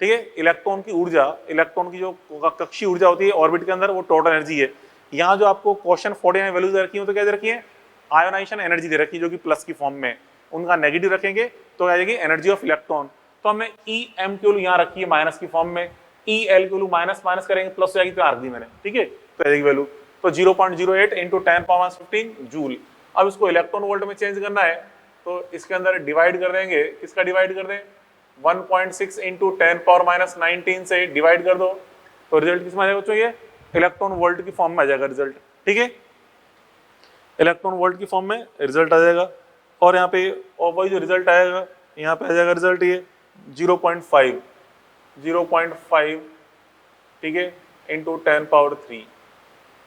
ठीक है, इलेक्ट्रॉन की ऊर्जा, इलेक्ट्रॉन की जो कक्षीय ऊर्जा होती है ऑर्बिट के अंदर, वो टोटल एनर्जी है। यहाँ जो आपको क्वेश्चन 49 वैल्यूज दे रखी है तो क्या दे रखी है, आयोनाइजेशन एनर्जी दे रखी है जो कि प्लस की फॉर्म में, उनका नेगेटिव रखेंगे तो आ जाएगी एनर्जी ऑफ इलेक्ट्रॉन। तो हमने ई एम की वैल्यू यहाँ रखी है माइनस की फॉर्म में, ई एल की वैल्यू माइनस माइनस करेंगे प्लस हो जाएगी, तो रख दी मैंने। ठीक है, तो आएगी वैल्यू तो 0.08 इंटू 10 पावर 15 जूल। अब इसको इलेक्ट्रॉन वोल्ट में चेंज करना है, तो इसके अंदर डिवाइड कर देंगे, किसका डिवाइड कर दें, 1.6 इंटू 10 पावर माइनस 19 से डिवाइड कर दो, तो रिजल्ट किस में आ जाएगा बच्चों, ये इलेक्ट्रॉन वोल्ट की फॉर्म में आ जाएगा रिजल्ट। ठीक है, इलेक्ट्रॉन वोल्ट की फॉर्म में रिजल्ट आ जाएगा, और यहाँ पे और वही जो रिजल्ट आएगा यहाँ पे आ जाएगा रिजल्ट ये 0.5, ठीक है, इंटू 10 पावर 3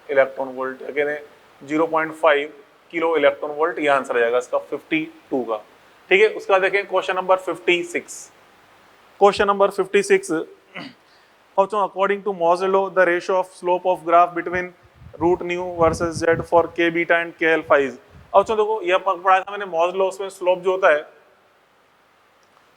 इलेक्ट्रॉन वोल्ट, कहते हैं 0.5 किलो इलेक्ट्रॉन वोल्ट, ये आंसर आ जाएगा इसका 52 का। ठीक है, उसका देखें question number 56। Question number 56, according to Moser law, the ratio of slope of graph between root nu versus z for k beta and k alpha is। अब देखो ये पढ़ा था मैंने Moser law, उसमें स्लोप जो होता है,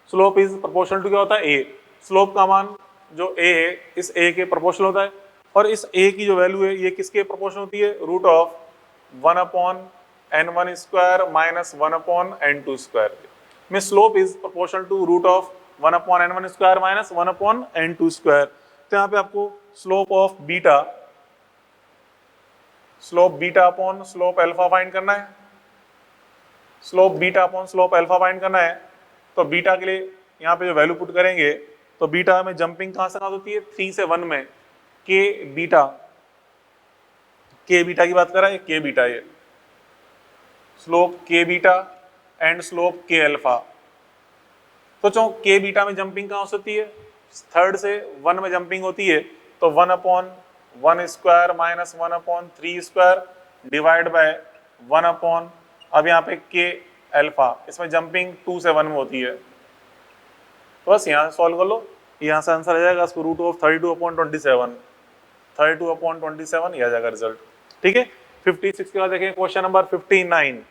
स्लोप इज प्रोपोर्शनल टू क्या होता है, a। स्लोप का मान जो a है इस a के प्रोपोर्शनल होता है, और इस a की जो वैल्यू है ये किसके प्रोपोर्शनल होती है, root of 1/n1 square minus 1/n2 square में slope is proportional to root of 1/n1 square minus 1/n2 square. तो यहाँ पे आपको slope of beta, slope beta upon slope alpha find करना है, slope beta upon slope alpha find करना है। तो बीटा के लिए यहाँ पे जो वैल्यू पुट करेंगे, तो बीटा में जंपिंग कहाँ से होती है, 3 से 1 में, के बीटा की बात कर रहा है, के बीटा ये स्लोप के बीटा एंड स्लोप के अल्फा। तो चो के बीटा में जंपिंग कहाँ हो सकती है, थर्ड से 1 में जंपिंग होती है, तो 1/1 square minus 1/3 square divide by 1 अब यहाँ पे के अल्फा, इसमें जंपिंग 2 से 1 में होती है, तो बस यहाँ से सॉल्व कर लो, यहाँ से आंसर आ जाएगा रूट ऑफ 32/27, 32/27 ये आ जाएगा रिजल्ट। ठीक है, 56 के बाद देखें क्वेश्चन नंबर 59।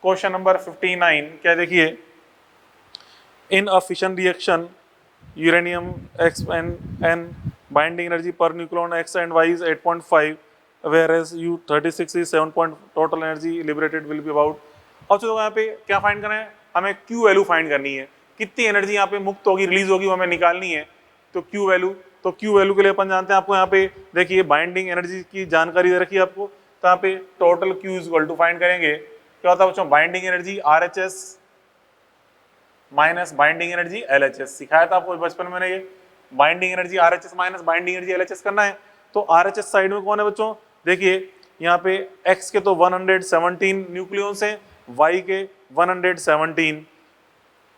क्वेश्चन नंबर 59 क्या देखिए, in a fission reaction uranium X and N binding energy per nucleon X and Y is 8.5 whereas U36 is 7. Total energy liberated will be about। अब चलो यहाँ पे क्या फाइंड करना है, हमें Q वैल्यू फाइंड करनी है, कितनी एनर्जी यहाँ पे मुक्त होगी, रिलीज होगी, वो हमें निकालनी है। तो Q वैल्यू, तो Q वैल्यू के लिए अपन जानते हैं, आपको यहाँ पे देखिए बाइंडिंग एनर्जी की जानकारी दे रखी है आपको, तो यहाँ पे total Q is equal to find करेंगे, क्या होता है बच्चों, binding energy RHS minus binding energy LHS, सिखाया था आपको बचपन में ये, binding energy RHS minus binding energy LHS करना है। तो RHS साइड में कौन है बच्चों, देखिए यहाँ पे X के तो 117 न्यूक्लियॉन्स हैं, Y के 117,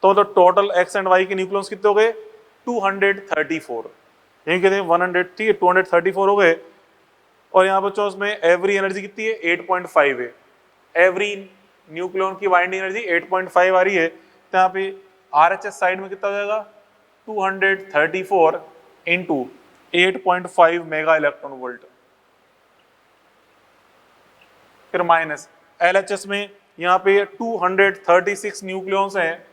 तो टोटल X एंड Y के न्यूक्लियॉन्स कितने हो गए 234, यही कहते हैं 100, ठीक है 234 हो गए। और यहाँ बच्चों उसमें एवरी एनर्जी कितनी है 8.5 है, एवरी न्यूक्लियॉन की बाइंडिंग एनर्जी 8.5 आ रही है, तो यहाँ पे RHS साइड में कितना हो जाएगा 234 इंटू 8.5 मेगा इलेक्ट्रॉन वोल्ट, फिर माइनस LHS में यहाँ पे 236 न्यूक्लियॉन्स हैं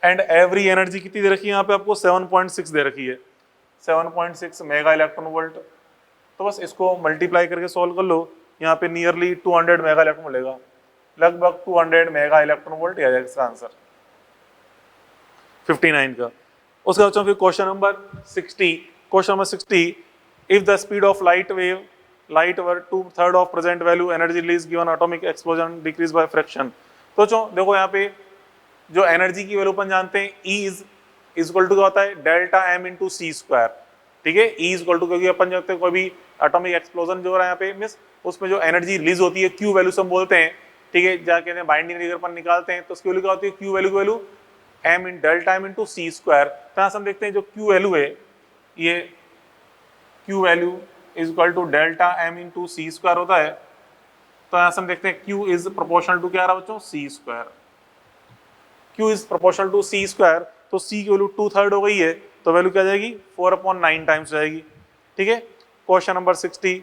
एंड एवरी एनर्जी कितनी दे रखी है यहाँ पे आपको 7.6 दे रखी है, 7.6 मेगा इलेक्ट्रॉन वोल्ट। तो बस इसको मल्टीप्लाई करके सॉल्व कर लो, यहाँ पे नियरली 200 मेगा इलेक्ट्रॉन मिलेगा, लगभग 200 मेगा इलेक्ट्रॉन वोल्ट आ जाएगा इसका आंसर 59 का। उसके बाद फिर question number 60। Question number 60, if the speed of light were 2/3 of present value energy release given atomic explosion decrease by fraction. तो देखो यहाँ पे जो एनर्जी की वैल्यू अपन जानते हैं E इज इक्वल टू क्या होता है डेल्टा M इंटू सी स्क्वायर, ठीक है, E इज इक्वल टू, क्योंकि अपन जानते हैं कोई भी एटॉमिक एक्सप्लोजन जो हो रहा है यहाँ पे मींस उसमें जो एनर्जी रिलीज होती है Q वैल्यू से हम बोलते हैं, ठीक है, जहाँ कहते हैं बाइंडिंग एनर्जी अपन निकालते हैं तो उसकी वैल्यू क्या होती है Q वैल्यू की वैल्यू M इन डेल्टा M इंटू सी स्क्वायर। तो यहाँ से हम देखते हैं जो Q वैल्यू है ये Q value is equal to delta M into C square होता है। तो यहाँ से हम देखते हैं Q इज प्रोपोर्शनल टू क्या आ रहा है बच्चों c square, Q is proportional to c square, तो C की वैल्यू 2/3 हो गई है, तो वैल्यू क्या जाएगी 4/9 टाइम्स जाएगी, ठीक है। Question number 60।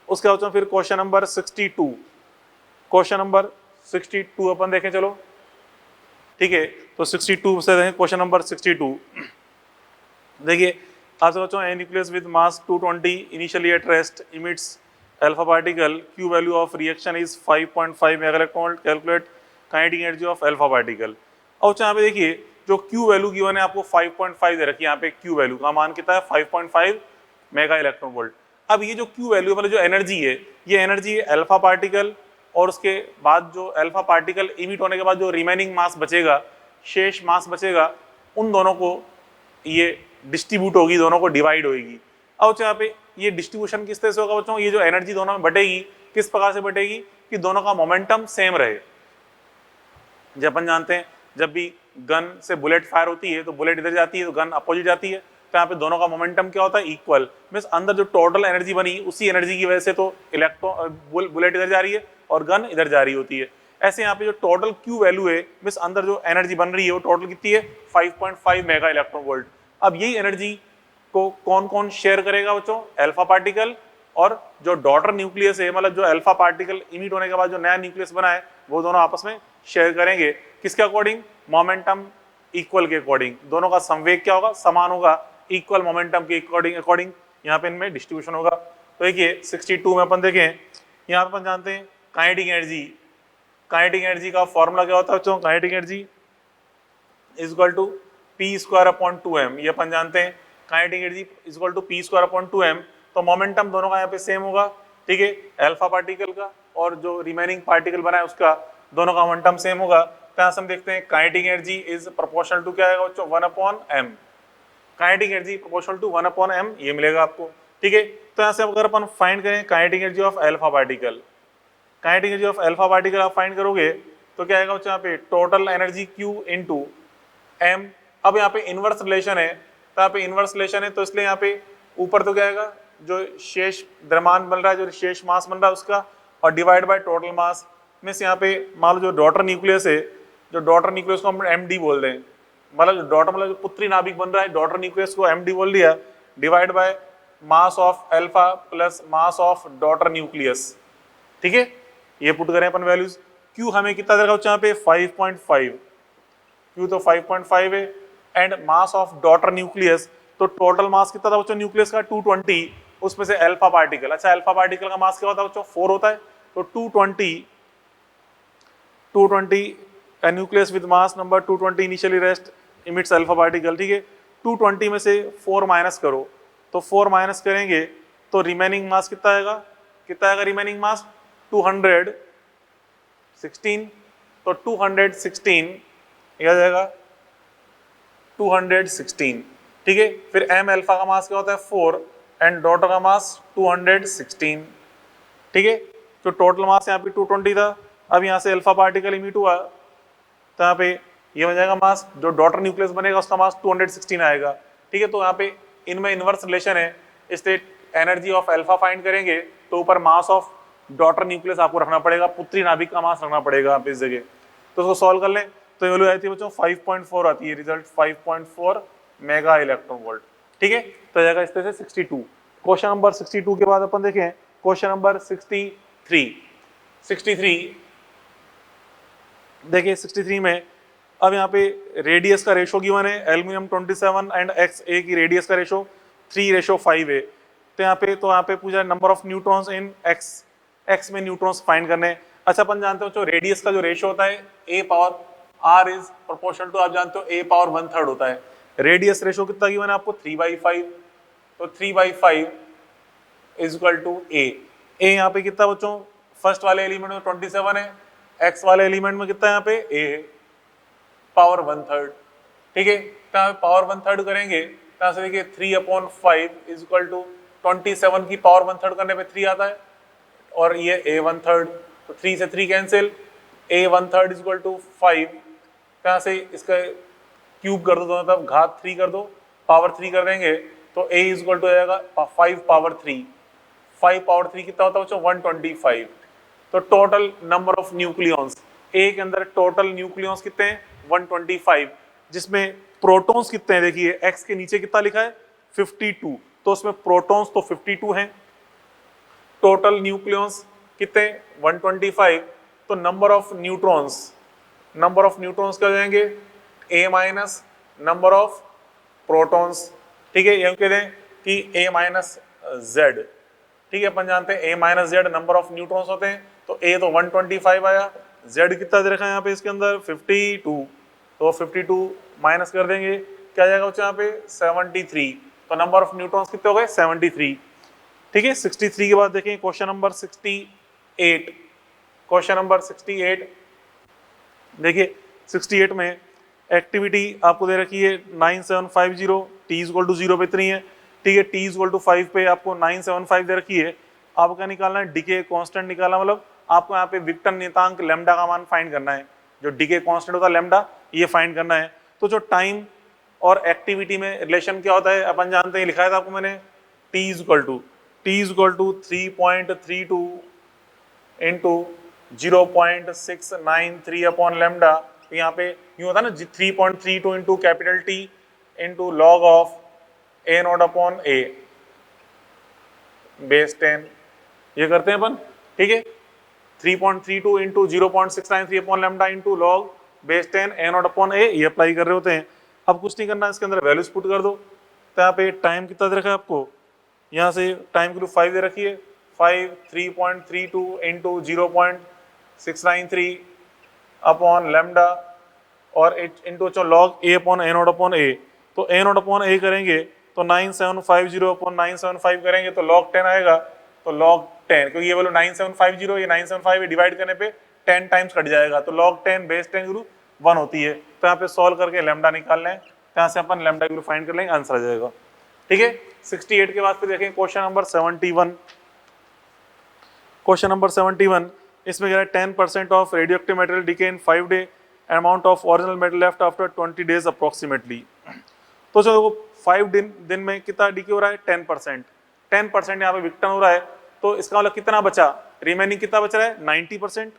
उसके बाद फिर क्वेश्चन नंबर 62। क्वेश्चन नंबर 62 अपन देखें चलो, ठीक है, तो 62 से देखें क्वेश्चन नंबर 62। देखिए आपसे बच्चों a nucleus with mass 220 initially at rest emits alpha particle, Q value of reaction is 5.5 mega electron volt, calculate kinetic energy of alpha particle. और यहाँ पे देखिए जो Q वैल्यू गिवन है आपको 5.5 दे रखी है, यहाँ पे Q वैल्यू का मान कितना है 5.5 मेगा इलेक्ट्रॉन वोल्ट। अब ये जो Q वैल्यू वाला जो एनर्जी है, ये एनर्जी अल्फा पार्टिकल और उसके बाद जो अल्फा पार्टिकल इमिट होने के बाद जो रिमेनिंग मास बचेगा, शेष मास बचेगा, उन दोनों को ये डिस्ट्रीब्यूट होगी, दोनों को डिवाइड होगी। अब यहाँ पे ये डिस्ट्रीब्यूशन किस तरह से होगा बच्चों, ये जो एनर्जी दोनों में बटेगी किस प्रकार से बटेगी कि दोनों का मोमेंटम सेम रहे। जब अपन जानते हैं जब भी गन से बुलेट फायर होती है तो बुलेट इधर जाती है तो गन अपोजिट जाती है, तो यहाँ पे दोनों का मोमेंटम क्या होता है इक्वल, मींस अंदर जो टोटल एनर्जी बनी उसी एनर्जी की वजह से तो बुलेट इधर जा रही है और गन इधर जा रही होती है। ऐसे यहाँ पे जो टोटल Q वैल्यू है मींस अंदर जो एनर्जी बन रही है वो टोटल कितनी है 5.5 मेगा इलेक्ट्रॉन वोल्ट। अब यही एनर्जी को कौन कौन शेयर करेगा बच्चों, अल्फा पार्टिकल और जो डॉटर न्यूक्लियस है, मतलब जो अल्फा पार्टिकल इमिट होने के बाद जो नया न्यूक्लियस बना है वो दोनों आपस में शेयर करेंगे। किसके अकॉर्डिंग, मोमेंटम इक्वल के अकॉर्डिंग, दोनों का संवेग क्या होगा समान होगा, इक्वल मोमेंटम के अकॉर्डिंग यहाँ पे इनमें डिस्ट्रीब्यूशन होगा। तो देखिए 62 में अपन देखें, यहाँ पर अपन जानते हैं काइनेटिक एनर्जी, काइनेटिक एनर्जी का फॉर्मूला क्या होता है बच्चों, kinetic energy is equal to P²/2m, ये अपन जानते हैं kinetic energy is equal to P²/2m। तो मोमेंटम दोनों का यहाँ पे सेम होगा, ठीक है, अल्फा पार्टिकल का और जो रिमेनिंग पार्टिकल बना है उसका, दोनों का मोमेंटम सेम होगा। तो यहाँ से हम देखते हैं kinetic energy is proportional to क्या आएगा बच्चों 1/m, kinetic energy proportional to 1/m ये मिलेगा आपको, ठीक है। तो यहाँ से अगर अपन फाइंड करें kinetic energy of alpha particle, kinetic energy of alpha particle आप फाइंड करोगे तो क्या आएगा बच्चों यहाँ पे total energy Q into M अब यहाँ पे इनवर्स रिलेशन है, तो यहाँ पे इनवर्स रिलेशन है, तो इसलिए यहाँ पे ऊपर तो क्या आएगा, जो शेष द्रव्यमान बन रहा है, जो शेष मास बन रहा है उसका, और डिवाइड बाय टोटल मास में से यहाँ पे मान लो जो डॉटर न्यूक्लियस है, जो डॉटर न्यूक्लियस को हम एमडी बोल रहे हैं, मतलब जो डॉटर मतलब जो पुत्री नाभिक बन रहा है, डॉटर न्यूक्लियस को एमडी बोल दिया, divide by mass of alpha plus mass of daughter nucleus. ठीक है, ये पुट करें अपन वैल्यूज। क्यू हमें कितना दे रखा यहाँ पे 5.5, क्यू तो 5.5 है, and mass of daughter nucleus, तो टोटल मास कितना था बच्चों न्यूक्लियस का 220, उसमें से अल्फा पार्टिकल, अच्छा अल्फा पार्टिकल का मास क्या होता है बच्चों 4 होता है, तो 220 nucleus with mass number 220 initially rest emits alpha particle. ठीक है, 220 में से 4 माइनस करो, तो 4 माइनस करेंगे तो रिमेनिंग मास कितना आएगा, रिमेनिंग मास 216, तो 216 यह जाएगा 216। ठीक है, फिर एम अल्फा का मास क्या होता है 4 एंड डॉटर का मास 216। ठीक है, तो टोटल मास यहाँ पे 220 था, अब यहाँ से अल्फा पार्टिकल इमिट हुआ, तो यहाँ पे ये बन जाएगा मास, जो डॉटर न्यूक्लियस बनेगा उसका मास 216 आएगा। ठीक है, तो यहाँ पे इनमें इनवर्स रिलेशन है, इसलिए एनर्जी ऑफ अल्फा फाइंड करेंगे तो ऊपर मास ऑफ डॉटर न्यूक्लियस आपको रखना पड़ेगा, पुत्री नाभिक का मास रखना पड़ेगा आप इस जगह। तो उसको सॉल्व कर लें तो वैल्यू आई थी बच्चों 5.4 आती है, रिजल्ट 5.4 मेगा इलेक्ट्रॉन वोल्ट। ठीक है, तो जाएगा इस तरह से 62। क्वेश्चन नंबर 62 के बाद अपन देखें क्वेश्चन नंबर 63 देखिए 63 में अब यहाँ पे रेडियस का रेशो गिवन है, एल्यूमिनियम 27 एंड एक्स ए की रेडियस का रेशो 3:5 है। तो यहाँ पे पूछा number of neutrons in x में न्यूट्रॉन्स फाइंड करने। अच्छा अपन जानते हो जो रेडियस का जो रेशो होता है A power R is proportional to, आप जानते हो ए पावर 1/3 होता है। रेडियस रेशो कितना गिवन है आपको 3/5, तो 3/5 इज इक्वल टू ए। यहाँ पे कितना बच्चों फर्स्ट वाले एलिमेंट में 27 है, एक्स वाले एलिमेंट में कितना है यहाँ पे ए पावर 1/3। ठीक है, पावर 1/3 करेंगे यहाँ से देखिए 3/5 इज इक्वल टू 27 की पावर 1/3 करने पे 3 आता है, और ये a 1/3, तो 3 से 3 cancel, a 1/3 is equal to 5, यहाँ से इसका क्यूब कर दो, दोनों तरफ घात 3 कर दो, पावर 3 कर देंगे तो a इज इक्वल टू आएगा 5 पावर 3। 5 पावर 3 कितना होता है बच्चों 125। तो टोटल नंबर ऑफ न्यूक्लियॉन्स ए के अंदर टोटल न्यूक्लियॉन्स कितने हैं 125, जिसमें प्रोटॉन्स कितने हैं देखिए एक्स के नीचे कितना लिखा है 52, तो उसमें प्रोटॉन्स तो 52 हैं, टोटल न्यूक्लियॉन्स कितने 125, तो नंबर ऑफ न्यूट्रॉन्स क्या हो जाएंगे a minus number of protons. ठीक है, ये कह दें कि a माइनस जेड। ठीक है, अपन जानते हैं a minus Z number of neutrons होते हैं, तो a तो 125 आया, z कितना दे रखा है यहाँ पे इसके अंदर 52, तो 52 माइनस कर देंगे क्या जाएगा बच्चों यहाँ पे 73, तो नंबर ऑफ न्यूट्रॉन्स कितने हो गए 73। ठीक है, 63 के बाद देखें क्वेश्चन नंबर 68। क्वेश्चन नंबर 68 देखिए 68 में एक्टिविटी आपको दे रखी है 9750, t इक्वल टू 0 पे इतनी है। ठीक है, t इक्वल टू 5 पे आपको 975 दे रखी है, आपको क्या निकालना है डीके कांस्टेंट निकालना, मतलब आपको यहाँ पे विक्टर नियतांक लैम्डा का मान फाइंड करना है, जो डीके कांस्टेंट होता है लैम्डा ये फाइंड करना है। तो जो टाइम और एक्टिविटी में रिलेशन क्या होता है अपन जानते हैं, लिखा था आपको मैंने t equal to 3.32 into 0.693 upon lambda. तो यहाँ पे यूँ होता है ना 3.32 into capital T into log of a naught upon a base 10, ये करते हैं अपन। ठीक है, 3.32 into 0.693 upon lambda into log base 10 a naught upon a, ये अप्लाई कर रहे होते हैं। अब कुछ नहीं करना, इसके अंदर वैल्यूज पुट कर दो। तो यहाँ पे टाइम कितना दे रखा है आपको, यहाँ से टाइम की 5 दे रखी है, 5 3.32 इंटू 0.693 अपॉन लैम्डा और into log a upon a naught upon a, तो a नॉट अपॉन a करेंगे तो 9750 अपॉन 975 करेंगे तो लॉग 10 आएगा, तो लॉग 10 क्योंकि ये बोलो 9750 ये 975 डिवाइड करने पे 10 टाइम्स कट जाएगा, तो लॉग 10 बेस 10 गुरु 1 होती है। तो यहाँ पे सॉल्व करके लैम्डा निकाल लें, तो यहाँ से अपन लैम्डा गुरु फाइंड कर लेंगे, आंसर आ जाएगा। ठीक है, 68 के बाद फिर देखें क्वेश्चन नंबर 71। क्वेश्चन नंबर 71 इसमें कह रहा है 10% of radioactive material decay in 5 day, amount of original metal left after 20 days approximately. तो चलो 5 दिन में कितना डीके हो रहा है 10%, 10% यहाँ पे विक्टन हो रहा है, तो इसका मतलब कितना बचा, रिमेनिंग कितना बच रहा है 90%।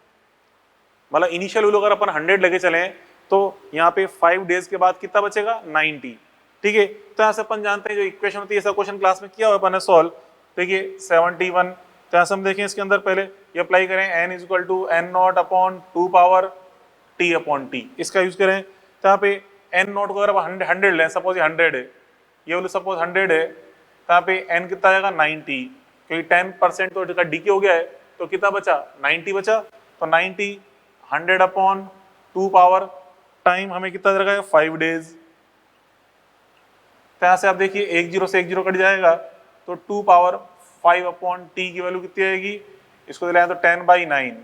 मतलब इनिशियल वैल्यू अगर अपन 100 लेके चले तो यहाँ पे 5 डेज के बाद कितना बचेगा 90, ठीक है। तो यहाँ से अपन जानते हैं जो इक्वेशन होती है, ऐसा क्वेश्चन क्लास में किया हुआ अपन ने सॉल्व, देखिए 71। तो यहाँ से हम देखें इसके अंदर पहले ये अप्लाई करें n is equal to N naught upon 2 power t upon T, इसका यूज करें। तो यहाँ पे n नॉट को अगर 100 लें, सपोज ये 100 है, ये वाली सपोज 100 है, तो यहाँ पे n कितना आएगा 90, क्योंकि 10% तो इसका डीके हो गया है, तो कितना बचा 90 बचा। तो 90 100 अपॉन 2 पावर, टाइम हमें कितना दे रखा है 5 डेज। तो यहाँ से आप देखिए 1 0 से 1 0 कट जाएगा, तो 2 पावर 5 अपॉन टी की वैल्यू कितनी आएगी, इसको दिलाएं तो 10/9,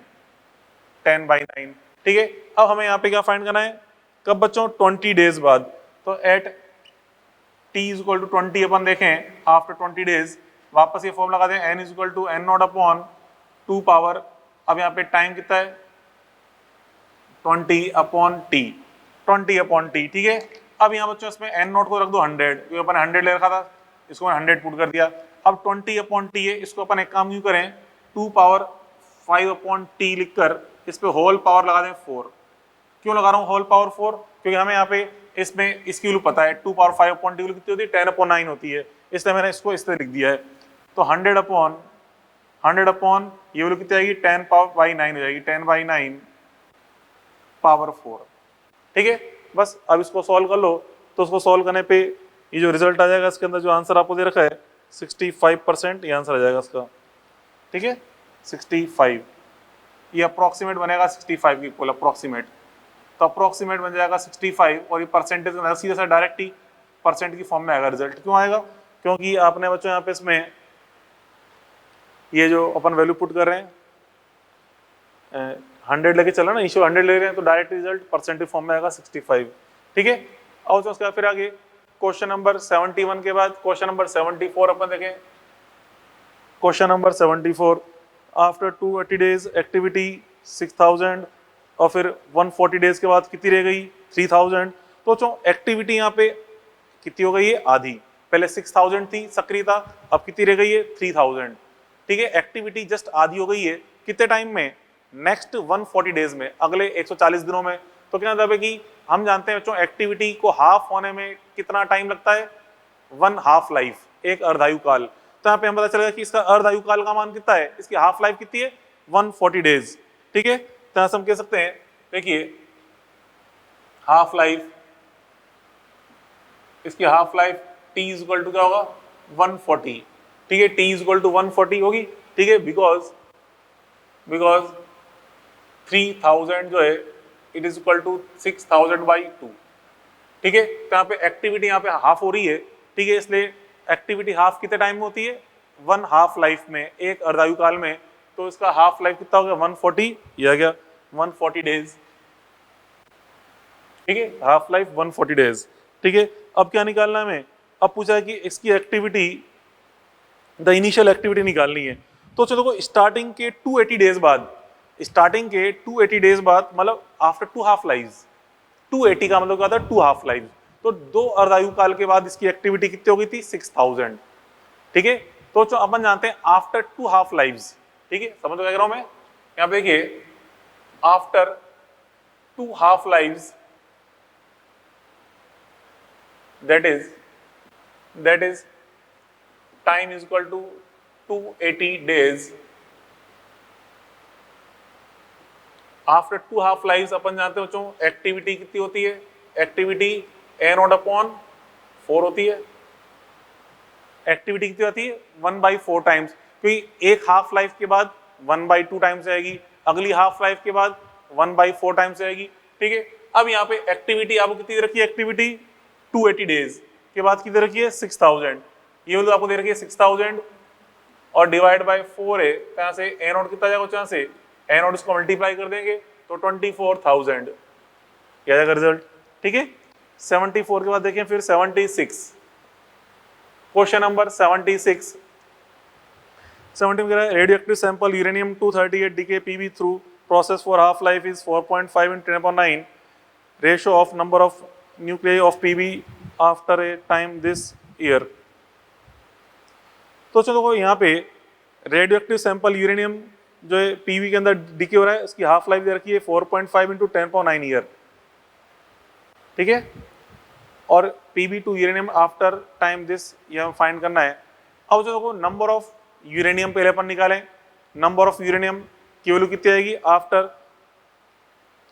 10/9, ठीक है। अब हमें यहाँ पे क्या फाइंड करना है, कब बच्चों 20 डेज बाद। तो at t is equal to 20 अपन देखें आफ्टर 20 डेज, वापस ये फॉर्म लगा दें n is equal to N naught upon 2 power, अब यहाँ पे टाइम कितना है 20 अपॉन टी, 20 अपॉन टी, ठीक है। अब यहाँ बच्चों इसमें n नॉट को रख दो 100, क्योंकि अपन 100 ले रखा था, इसको मैं 100 पुट कर दिया। अब 20 अपॉन टी है, इसको अपन एक काम क्यों करें 2 पावर 5 अपॉन टी लिखकर इस पे होल पावर लगा दें 4। क्यों लगा रहा हूँ होल पावर 4, क्योंकि हमें यहाँ पे इसमें इसकी वैल्यू पता है 2 पावर 5 अपॉन टी वैल्यू कितनी होती है 10/9 होती है, इसलिए मैंने इसको इस तरह लिख दिया है। तो 100 अपॉन ये वैल्यू कितनी आएगी 10/9 हो जाएगी, 10/9 पावर 4, ठीक है। बस अब इसको सॉल्व कर लो, तो उसको सॉल्व करने पे ये जो रिजल्ट आ जाएगा इसके अंदर जो आंसर आपको दे रखा है 65%, ये आंसर आ जाएगा इसका, ठीक है 65, ये अप्रोक्सीमेट बनेगा 65 की इक्वल अप्रोक्सीमेट, तो अप्रोक्सीमेट बन जाएगा 65 और ये परसेंटेज सीधा सा डायरेक्ट ही परसेंट की फॉर्म में आएगा रिजल्ट। क्यों आएगा, क्योंकि आपने बच्चों यहाँ पे इसमें ये जो अपन वैल्यू पुट कर रहे हैं 100 लेके चला ना, इशू 100 ले रहे हैं, तो डायरेक्ट रिजल्ट परसेंटेज फॉर्म में आएगा 65, ठीक है। और उसके बाद फिर आगे क्वेश्चन नंबर 71 के बाद क्वेश्चन नंबर 74 अपन देखें। Question number 74, after 280 days activity 6000 और फिर 140 डेज के बाद कितनी रह गई 3000। तो जो एक्टिविटी यहाँ पे कितनी हो गई है आधी, पहले 6000 थी सक्रियता, अब कितनी रह गई है 3000, ठीक है। एक्टिविटी जस्ट आधी हो गई है, कितने टाइम में नेक्स्ट 140 डेज में, अगले 140 दिनों में। तो क्या मतलब है कि हम जानते हैं बच्चों एक्टिविटी को हाफ होने में कितना टाइम लगता है 1 हाफ लाइफ, एक अर्धायु काल। तो यहाँ पे हम पता चलेगा कि इसका अर्धायु काल का मान कितना है, इसकी हाफ लाइफ कितनी है 140 डेज, ठीक है। तो यहाँ से हम कह सकते हैं देखिए हाफ लाइफ, इसकी half life t is equal to क्या होगा 140, ठीक है, t इज इक्वल टू 140 होगी, ठीक है, बिकॉज 3000 जो है इट इज इक्वल टू 6000/2, ठीक है। तो यहाँ पे एक्टिविटी यहाँ पे हाफ हो रही है, ठीक है, इसलिए एक्टिविटी हाफ कितने टाइम में होती है 1 हाफ लाइफ में, एक अर्धायु काल में। तो इसका हाफ लाइफ कितना हो गया 140, ये आ गया 140 डेज, ठीक है, हाफ लाइफ 140 डेज, ठीक है। अब क्या निकालना है हमें, अब पूछा है कि इसकी एक्टिविटी द इनिशियल एक्टिविटी निकालनी है। तो चलो को स्टार्टिंग के 280 डेज बाद, स्टार्टिंग के 280 डेज बाद मतलब आफ्टर 2 हाफ लाइव्स, 280 का मतलब क्या था 2 हाफ लाइव्स, तो 2 अर्धायु काल के बाद इसकी एक्टिविटी कितनी हो गई थी 6000, ठीक है। तो जो अपन जानते हैं आफ्टर 2 हाफ लाइव्स, ठीक है, समझ क्या कह रहा हूं मैं, यहाँ पे देखिए after 2 half lives that is time is equal to 280 days after 2 half lives. अपन जानते हैं बच्चों एक्टिविटी कितनी होती है, एक्टिविटी a0/4 होती है, एक्टिविटी कितनी होती है 1/4 टाइम्स, क्योंकि एक हाफ लाइफ के बाद 1/2 टाइम्स आएगी, अगली हाफ लाइफ के बाद 1/4 टाइम्स आएगी, ठीक है। अब यहाँ पे एक्टिविटी आपको कितनी दे रखी है, एक्टिविटी 280 डेज के बाद कितनी रखी है 6000, ये वाली आपको दे रखी है 6000 और डिवाइड बाय 4 है, तो यहाँ से ए नॉट कितना जाएगा, यहाँ से ए नॉट इसको मल्टीप्लाई कर देंगे तो 24000 क्या जाएगा रिजल्ट, ठीक है। 74 के बाद देखें फिर 76, क्वेश्चन नंबर 76 में radioactive sample uranium 238 decay PB through process for half life is 4.5 × 10⁹, ratio of number of nuclei of PB after a time this year. तो चलो देखो यहाँ पे रेडियो एक्टिव सैंपल यूरेनियम जो है पीवी के अंदर डिके हो रहा है, उसकी हाफ लाइफ दे रखी है 4.5 इंटू 10⁻9 ईयर, ठीक है। और PB to uranium after time this ये हमें फाइंड करना है। अब जो देखो नंबर ऑफ यूरेनियम पहले अपन निकालें, नंबर ऑफ यूरेनियम की वैल्यू कितनी आएगी आफ्टर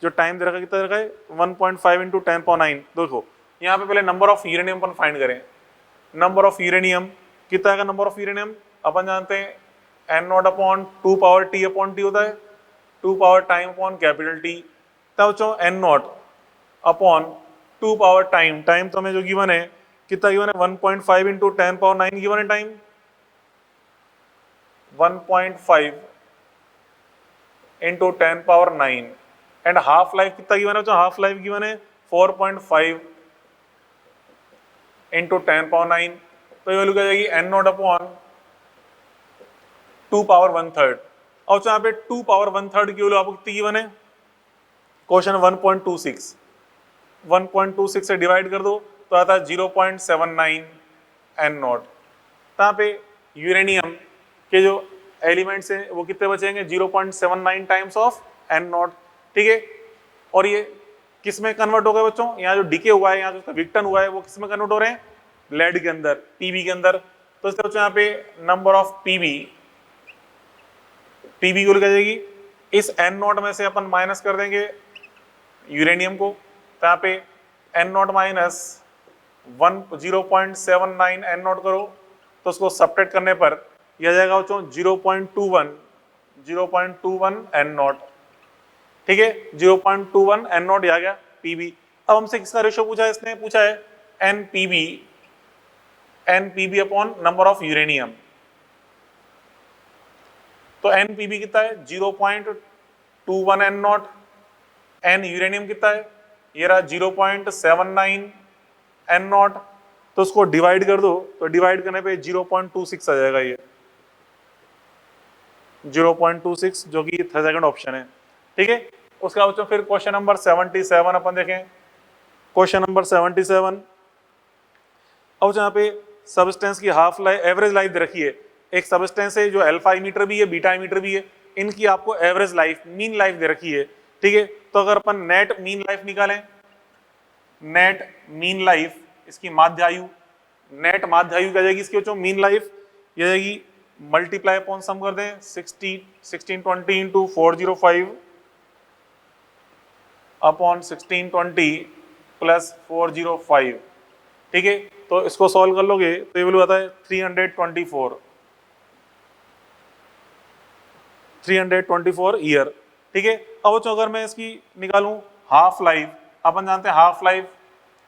जो टाइम दे रखा है, कितना दे रखा है 1.5 इंटू 10⁻9। देखो यहाँ पे पहले number of uranium upon find करें। नंबर ऑफ यूरेनियम कितना आएगा, नंबर ऑफ यूरेनियम अपन जानते हैं n0 upon 2 power t upon t होता है, 2 power time upon capital T। तब बच्चों n0 upon 2 power time, time तो हमें जो गिवन है कितना गिवन है 1.5 इंटू 10⁻9 गिवन है time, 1.5 into 10⁻9 and half life कितना गिवन है बच्चों, हाफ लाइफ गिवन है 4.5 इंटू 10⁻9। तो ये वैल्यू क्या जाएगी n0 अपॉन 2 पावर 1/3। और यहाँ पे 2 पावर 1/3 की वैल्यू आपको कितनी गिवन है, क्वेश्चन 1.26, 1.26 से डिवाइड कर दो तो आता है 0.79 n0। यहाँ पे यूरेनियम के जो एलिमेंट्स हैं वो कितने बचेंगे 0.79 टाइम्स ऑफ n0, ठीक है। और ये किस में कन्वर्ट हो गए बच्चों, यहाँ जो डिके हुआ है, यहाँ जो विक्टन हुआ है वो किस में कन्वर्ट हो रहे हैं, लेड के अंदर, पीबी के अंदर। तो इसलिए बच्चों यहाँ पे नंबर ऑफ पीबी की वैल्यू क्या जाएगी, इस n0 में से अपन माइनस कर देंगे यूरेनियम को, तो यहाँ पे n0 माइनस 0.79 n0 करो तो उसको सब्ट्रैक्ट करने पर यह जाएगा बच्चों 0.21 n0, ठीक है। 0.21 n0 आ गया पीबी। अब हमसे किसका रेशियो पूछा है, इसने पूछा है npb upon number of uranium. तो npb कितना है 0.21 n0, n यूरेनियम कितना है ये रहा 0.79 n0। तो उसको डिवाइड कर दो तो डिवाइड करने पे 0.26 आ जाएगा, ये 0.26 जो कि सेकंड ऑप्शन है, ठीक है। उसके बाद फिर क्वेश्चन नंबर 77 अपन देखें। क्वेश्चन नंबर 77, अब यहाँ पे सब्सटेंस की हाफ लाइफ एवरेज लाइफ दे रखी है। एक सब्सटेंस है जो अल्फा एमीटर भी है बीटा एमीटर भी है, इनकी आपको एवरेज लाइफ मीन लाइफ दे रखी है, ठीक है। तो अगर अपन नेट मीन लाइफ निकालें, नेट मीन लाइफ इसकी माध्य आयु, नेट माध्य आयु क्या जाएगी इसकी बच्चों मीन लाइफ, ये जाएगी मल्टीप्लाई अपॉन सम कर दें 1620 इंटू 405 अपॉन 1620 प्लस 405, ठीक है। तो इसको सॉल्व कर लोगे तो ये वैल्यू आता है 324 ईयर, ठीक है। अब बच्चों अगर मैं इसकी निकालूं हाफ लाइफ, अपन जानते हैं हाफ लाइफ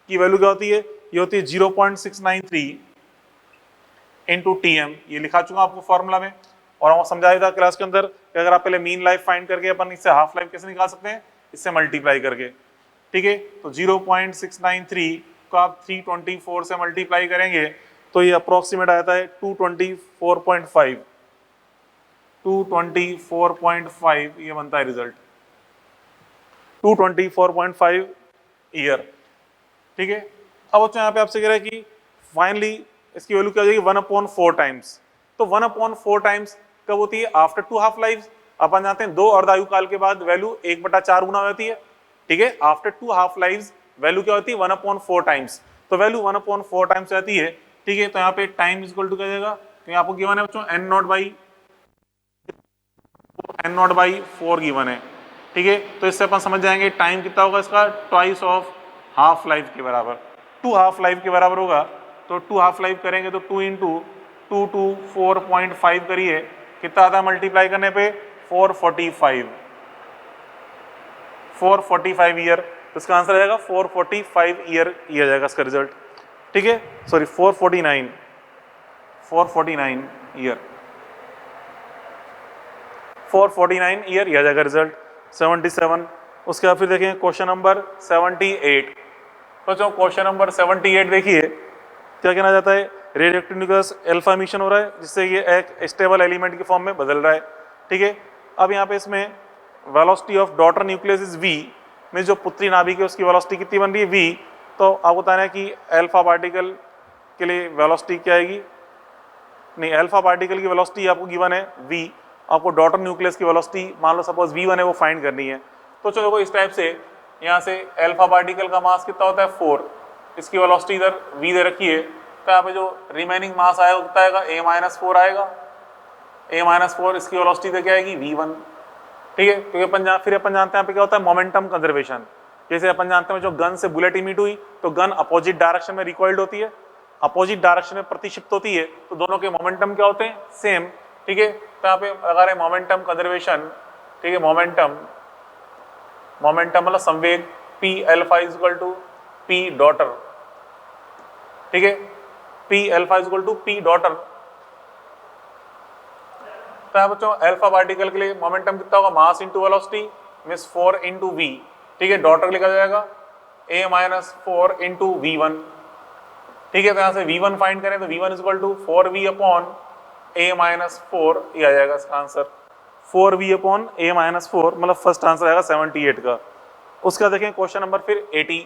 की वैल्यू क्या होती है, ये होती है 0.693 इंटू TM, ये लिखा चुका आपको फॉर्मूला में और हम समझाया था क्लास के अंदर कि अगर आप पहले मीन लाइफ फाइंड करके अपन इससे हाफ लाइफ कैसे निकाल सकते हैं, इससे मल्टीप्लाई करके, ठीक है। तो 0.693 को आप 324 से मल्टीप्लाई करेंगे तो ये अप्रोक्सीमेट आता है 224.5 ये बनता है रिजल्ट 224.5 ईयर, ठीक है। अब बच्चों यहाँ पे आपसे कह रहा है कि फाइनली इसकी वैल्यू क्या हो जाएगी 1/4 टाइम्स। तो 1/4 टाइम्स कब होती है, आफ्टर 2 हाफ लाइफ। अपन जानते हैं 2 अर्धायु काल के बाद वैल्यू 1/4 गुना होती है, ठीक है। आफ्टर 2 हाफ लाइफ वैल्यू क्या होती है 1/4 टाइम्स। तो वैल्यू 1/4 टाइम्स आती है, ठीक है। तो यहाँ पे टाइम इक्वल टू क्या जाएगा, तो आपको गिवन है बच्चों n0/4 गिवन है, ठीक है। तो इससे अपन समझ जाएंगे टाइम कितना होगा इसका, ट्वाइस ऑफ हाफ लाइफ के बराबर, 2 हाफ लाइफ के बराबर होगा। तो 2 हाफ लाइफ करेंगे तो 2 इंटू 2 टू 4.5 करिए, कितना आता है मल्टीप्लाई करने पे 445 ईयर। तो इसका आंसर आ जाएगा 445 ईयर, ये आ जाएगा इसका रिजल्ट, ठीक है। सॉरी 449 ईयर, 449 ईयर ये आ जाएगा रिजल्ट 77। उसके बाद फिर देखें क्वेश्चन नंबर 78। तो क्वेश्चन नंबर 78 देखिए क्या कहना चाहता है, रेडियोएक्टिव न्यूक्लियस अल्फा एमिशन हो रहा है जिससे ये एक स्टेबल एलिमेंट की फॉर्म में बदल रहा है, ठीक है। अब यहाँ पे इसमें velocity of daughter nucleus is v, में जो पुत्री नाभिक है उसकी वेलोसिटी कितनी बन रही है v। तो आपको बताना है कि अल्फा पार्टिकल के लिए वेलोसिटी क्या आएगी, नहीं अल्फा पार्टिकल की वेलोसिटी आपको गिवन है v, आपको डॉटर न्यूक्लियस की वेलोसिटी मान लो सपोज v1 है वो फाइंड करनी है। तो चलो इस टाइप से यहाँ से अल्फा पार्टिकल का मास कितना होता है 4, इसकी वेलोसिटी इधर v दे रखी है, तो यहाँ पे जो रिमेनिंग मास आएगा कितना आएगा a-4 आएगा, a-4 इसकी वेलोसिटी तो क्या आएगी v1, ठीक है। क्योंकि फिर अपन जानते हैं यहाँ पे क्या होता है मोमेंटम कंजर्वेशन, जैसे अपन जानते हैं जो गन से बुलेट इमिट हुई तो गन अपोजिट डायरेक्शन में रिकॉइल्ड होती है, अपोजिट डायरेक्शन में प्रतिक्षिप्त होती है, तो दोनों के मोमेंटम क्या होते हैं सेम, ठीक है। तो यहाँ पे अगर है मोमेंटम कंजर्वेशन, ठीक है, मोमेंटम मतलब संवेग p alpha is equal to p daughter, ठीक है, p alpha is equal to p daughter. तो यहाँ बच्चों अल्फा पार्टिकल के लिए मोमेंटम कितना होगा mass into velocity means 4 into v, ठीक है, डॉटर लिखा जाएगा a-4 इंटू v1, ठीक है। तो यहाँ से v1 फाइंड करें तो v1 is equal to 4v upon a-4, ये आ जाएगा इसका आंसर 4v अपॉन a-4, मतलब फर्स्ट आंसर आएगा 78 का। उसका देखें क्वेश्चन नंबर फिर 80,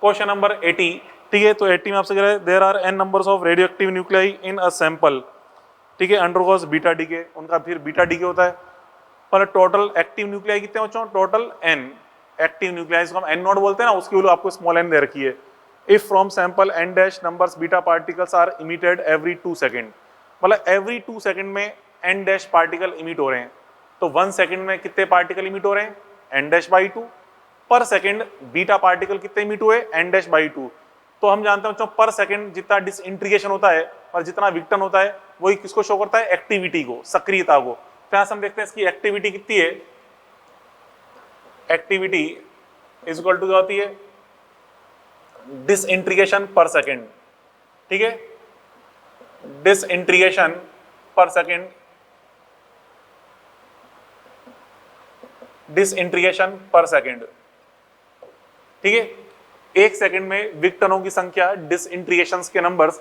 क्वेश्चन नंबर 80, ठीक है। तो 80 में आपसे कह रहा है there are n numbers of radioactive nuclei in a sample, ठीक है, अंडरगोस बीटा डीके, उनका फिर बीटा डीके होता है, पर टोटल एक्टिव न्यूक्लियाई कितने बच्चों, टोटल n एक्टिव न्यूक्लियाई, इसको हम n नॉट बोलते हैं ना, उसकी वैल्यू आपको स्मॉल n दे रखी है। If from sample n dash numbers beta particles are emitted every 2 second, मतलब एवरी 2 सेकंड में n डैश पार्टिकल इमिट हो रहे हैं, तो 1 सेकंड में कितने पार्टिकल इमिट हो रहे हैं n डैश बाई 2, पर सेकंड बीटा पार्टिकल कितने इमिट हुए n डैश बाई 2। तो हम जानते हैं बच्चों पर सेकंड जितना डिसइंटीग्रेशन होता है और जितना विघटन होता है वही किसको शो करता है, एक्टिविटी को, सक्रियता को। तो यहाँ हम देखते हैं इसकी एक्टिविटी कितनी है, एक्टिविटी इज इक्वल टू क्या होती है डिसइंटीग्रेशन पर सेकंड, ठीक है, disintegration per second, disintegration per second, ठीक है। एक सेकंड में विघटनों की संख्या डिसइंटीग्रेशंस के नंबर्स,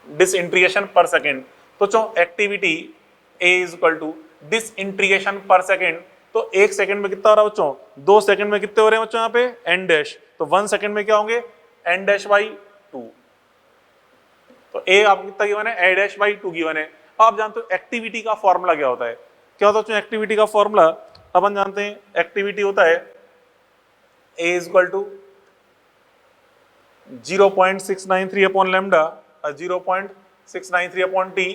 डिसइंटीग्रेशन पर सेकंड। तो चो activity A is equal to disintegration per second, तो एक सेकंड में कितना हो रहा है बच्चों, 2 सेकंड में कितने हो रहे हैं बच्चों यहाँ पे n डैश, तो 1 सेकंड में क्या होंगे n डैश बाई 2, तो A आपको कितना गिवन है a डैश बाई 2 गिवन है। आप जानते हो एक्टिविटी का फॉर्मूला क्या होता है, क्या होता है बच्चों एक्टिविटी का फॉर्मूला, अपन जानते हैं एक्टिविटी होता है A is equal to 0.693 upon lambda, 0.693 upon t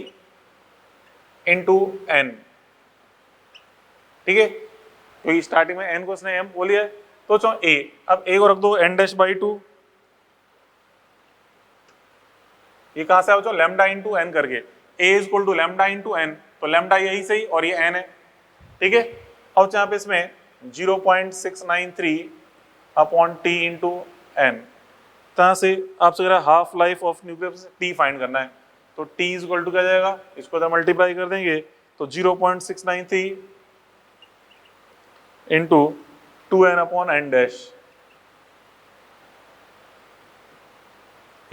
into n, ठीक है, क्योंकि स्टार्टिंग में n को उसने m बोली है, तो चलो a, अब a को रख दो n डैश बाई 2, ये कहां से आया बच्चों लैम्डा इंटू n करके, a is equal to lambda into n, तो लैम्डा यही सही और ये n है, ठीक है। अब यहाँ पे इसमें 0.693 अपॉन t इंटू n, तरह से आपसे कह रहा है half life of nucleus T find करना है, तो टी इज इक्वल टू क्या जाएगा, इसको तो मल्टीप्लाई कर देंगे तो 0.693 into 2n upon n dash,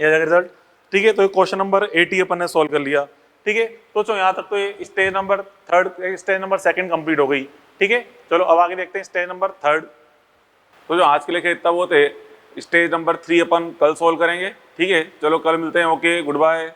ये जाएगा रिजल्ट, ठीक है। तो क्वेश्चन नंबर 80 अपन ने सॉल्व कर लिया, ठीक है। तो चलो यहाँ तक तो ये stage number third, stage number second complete हो गई, ठीक है। चलो अब आगे देखते हैं स्टेज नंबर थर्ड। तो जो आज के लिए इतना वो थे, स्टेज नंबर 3 अपन कल सॉल्व करेंगे, ठीक है। चलो कल मिलते हैं, ओके गुड बाय।